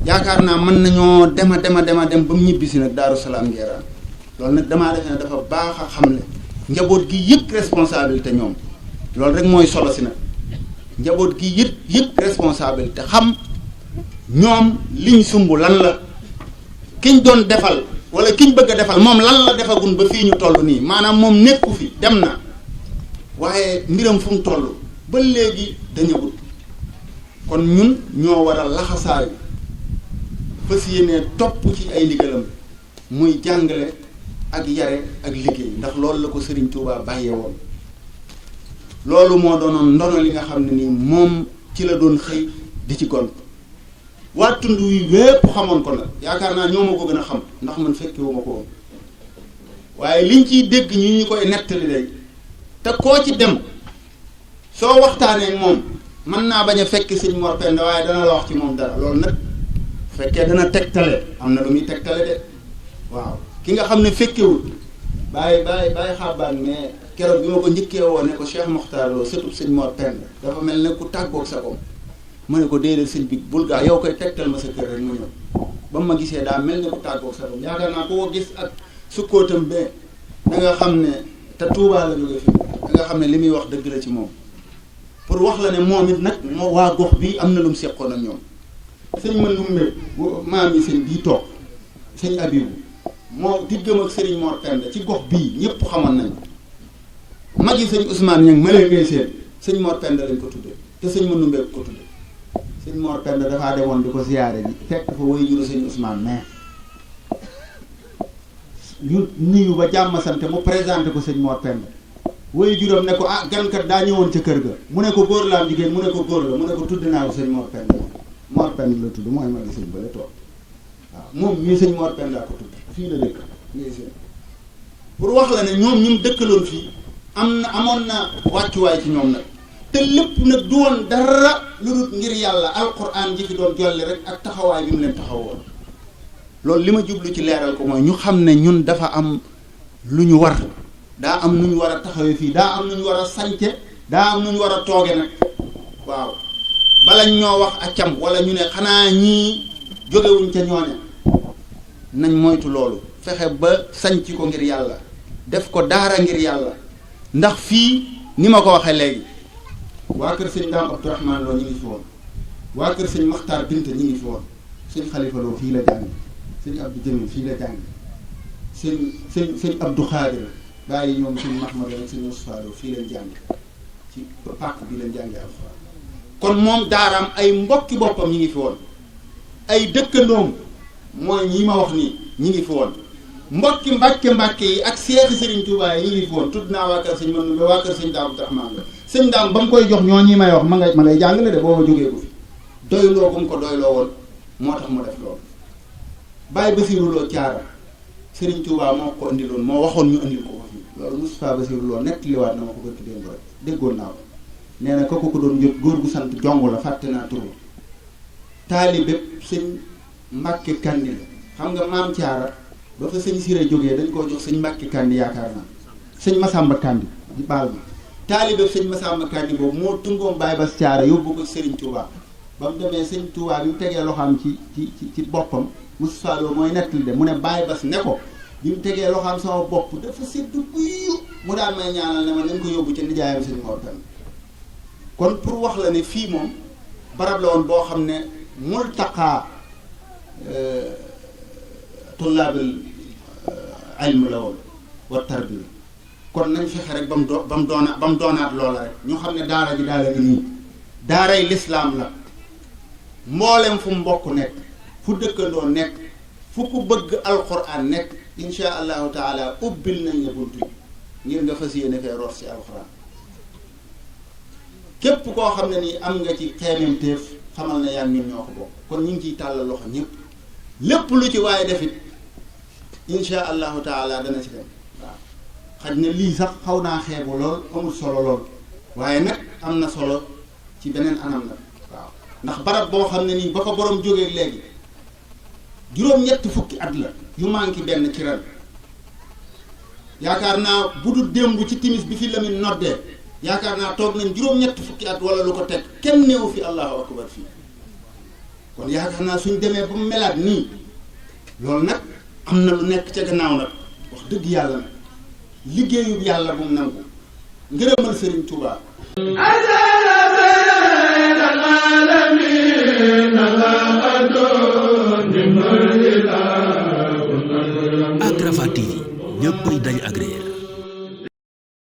yaakaar naa mën nañoo dem ba mu ñibbisi nag Daaru Salaam Ngeeraan loolu nag damaa defe ne dafa baax a xamle njaboot gi yëg responsabilité ñoom loolu rek mooy solo si nag njaboot gi yëg responsabilité xam ñoom liñ sumb lan la kiñ doon defal wala kiñ bëgg a defal moom lan la defagun ba fii ñu toll nii maanaam moom nekku fi dem na waaye mbiram fu mu toll ba léegi dañëwut kon ñun ñoo war a laxasaayu fas yéene topp ci ay ndigalam muy jàngale ak yare ak liggéey ndax loolu la ko Serigne Touba bàyyee woon loolu moo doonoon ndono li nga xam ne nii moom ci la doon xëy di ci gont waa tund wi wépp xamoon ko nag yaakaar naa ñoo ma ko gën a xam ndax man fekkewu ma ko woon waaye liñ ciy dégg ñu koy nettali day te koo ci dem soo waxtaanee ak moom mën naa bañ a fekk sëñ Mor Penda waaye dana la wax ci moom dara loolu nag fekkee dana tegtale am na lu muy tegtale de waaw ki nga xam ne fekkewul bàyyi xaabaan mais keroog bi ma ko njëkkee woo ne ko Cheikh Mokhtar Lo sëtub sëñ Mor Penda dafa mel ne ku tàggoog sa kom ma ne ko déedéet sëñ bi bul gaa yow koy tegtal ma sa kër rek ma ñëw ba ma gisee daa mel ne ku tàggoog sa kom yaakaar naa ko gis ak sukkootam bee da nga xam ne te Tuubaa la jóge fi da nga xam ne li muy wax dëgg la ci moom pour wax la ne moom it nag moo waa gox bi am na lu mu seqoon ak ñoom sëñ Mandoumbe maam yi sëñ bii toog sëñ Abibu moo diggam ak sëriñ Mor Penda ci gox bii ñëpp xamoon nañ mag yi sëñ Ousmane Niang ma leen ngay seen sëñ Mor Penda lañ ko tudde te sëñ Mandoumbe ko tudde sëñ Mor Penda dafaa demoon di ko siyaare ji fekk fa way juru sëñ Ousmane mais ñu nuyu ba jàmm sant mu présenté ko sëñ Mor Penda way juram ne ko ah gankat daa ñëwoon ca kër ga mu ne ko góor la am jigéen mu ne ko góor la mu ne ko tudd naa ko sëñ Mor Penda Mor Penda la tudd mooy ma gi sëñ bale toog waaw moom mii sëñ Mor Penda ko tudd fii la dëkk ngay seen pour wax la ne ñoom ñum dëkkaloon fii amoon na wàccuwaay ci ñoom nag te lépp nag du woon dara lu dul ngir yàlla alquran ji fi doon jolli rek ak taxawaay bi mu leen taxawoon loolu li ma jublu ci leeral ko mooy ñu xam ne ñun dafa am lu ñu war daa am nu ñu war a taxawee fii daa am nu ñu war a sànce daa am nu ñu war a tooge nag waaw balañ ñoo wax ak cam wala ñu ne xanaa ñii jógewuñ ca ñooña nañ moytu loolu fexe ba sànc ko ngir yàlla def ko daara ngir yàlla ndax fii ni ma ko waxee léegi waa kër sëñ Daam Abdourahmane Lo ñu ngi fi woon waa kër sëñ Maxtaar Binta ñu ngi fi woon sëñ Xalifa Lo fii la jàng sëñ Abdou Jamil fii la jàng sëñ Abdou Xaadir bàyyi ñoom sëñ Mahmad ak sëñ Moussa Lo fii leen jàng ci pàkk bi leen jàngee alxuraan kon moom daaraam ay mbokki boppam ñi ngi fi woon ay dëkkandoom mooy ñi ma wax nii ñi ngi fi woon mbokki mbàkke yi ak seexi Serigne Touba yi ñi ngi fi woon tudd naa waa kër sëñ Mandoumbe waa kër sëñ Daam Abdourahmane la sëñ Daam ba mu koy jox ñoo ñi may wax ma ngay jàngale de booba jógee ko fi doyloo bu mu ko doyloo woon moo tax mu def loolu Baye Basirou Lo Thiara Serigne Touba moo ko indiloon moo waxoon ñu indil ko ko fii loolu Moustapha Basirou Lo nettaliwaat na ma ko bëgg démb rek déggoon naa ko nee na kooku ko doon jot góor gu sant jong la fàtte naa turu taalibe sëñ Mbàkke Kandi la xam nga maam Thiara ba fa sëñ Siré jógee dañ koo jox sëñ Mbàkke Kandi yaakaar naa sëñ Masamba Kandi di baal ma taalibe sëñ Masamba Kandi boobu moo tungoom Baye Bass Thiara yóbbu ko Serigne Touba ba mu demee sëñ Touba bi mu tegee loxoom ci boppam Moustapha Lo mooy nettali de mu ne Baye Bass ne ko bi mu tegee loxoom sama bopp dafa seddu guyu mu daan may ñaanal ne ma nañ ko yóbbu ca nijaayam sëñ Mor Penda kon pour wax la ne fii moom barab la woon boo xam ne multaqa tullaabil ilm la woon wa tarbiya kon nañ fexe rek ba mu doonaat loola rek ñu xam ne daara ji daara gi nii daaray lislaam la mboolem fu mbokk nekk fu dëkkandoo nekk fu ku bëgg alquran nekk insha allahu taala ubbil nañ la buntu ngir nga fas yéene fee root si alquran képp koo xam ne nii am nga ci xeememteef xamal na yaa ñun ñoo ko bokk kon ñu ngi ciy tàllal loxo ñëpp lépp lu ci waaye defit insha allahu taala dana ci dem waaw xaj na lii sax xaw naa xeebu lool amul solo lool waaye nag am na solo ci beneen anam la waaw ndax barab boo xam ne nii ba ko borom jógee léegi juróom-ñett fukki at la yu manqué benn ci ren yaakaar naa bu dul démb ci timis bi fi Lamine noddee yaakaar naa toog nañ juróom-ñett fukki at wala lu ko teg kenn néewu fi allahu akbar fii kon yaakaar naa suñ demee ba mu melaat nii loolu nag am na lu nekk ca gannaaw nag wax dëgg yàlla nag liggéeyub yàlla bu mu nangu ngërëmal Serigne Touba. ak Rafah TV ñëppay dañ agréer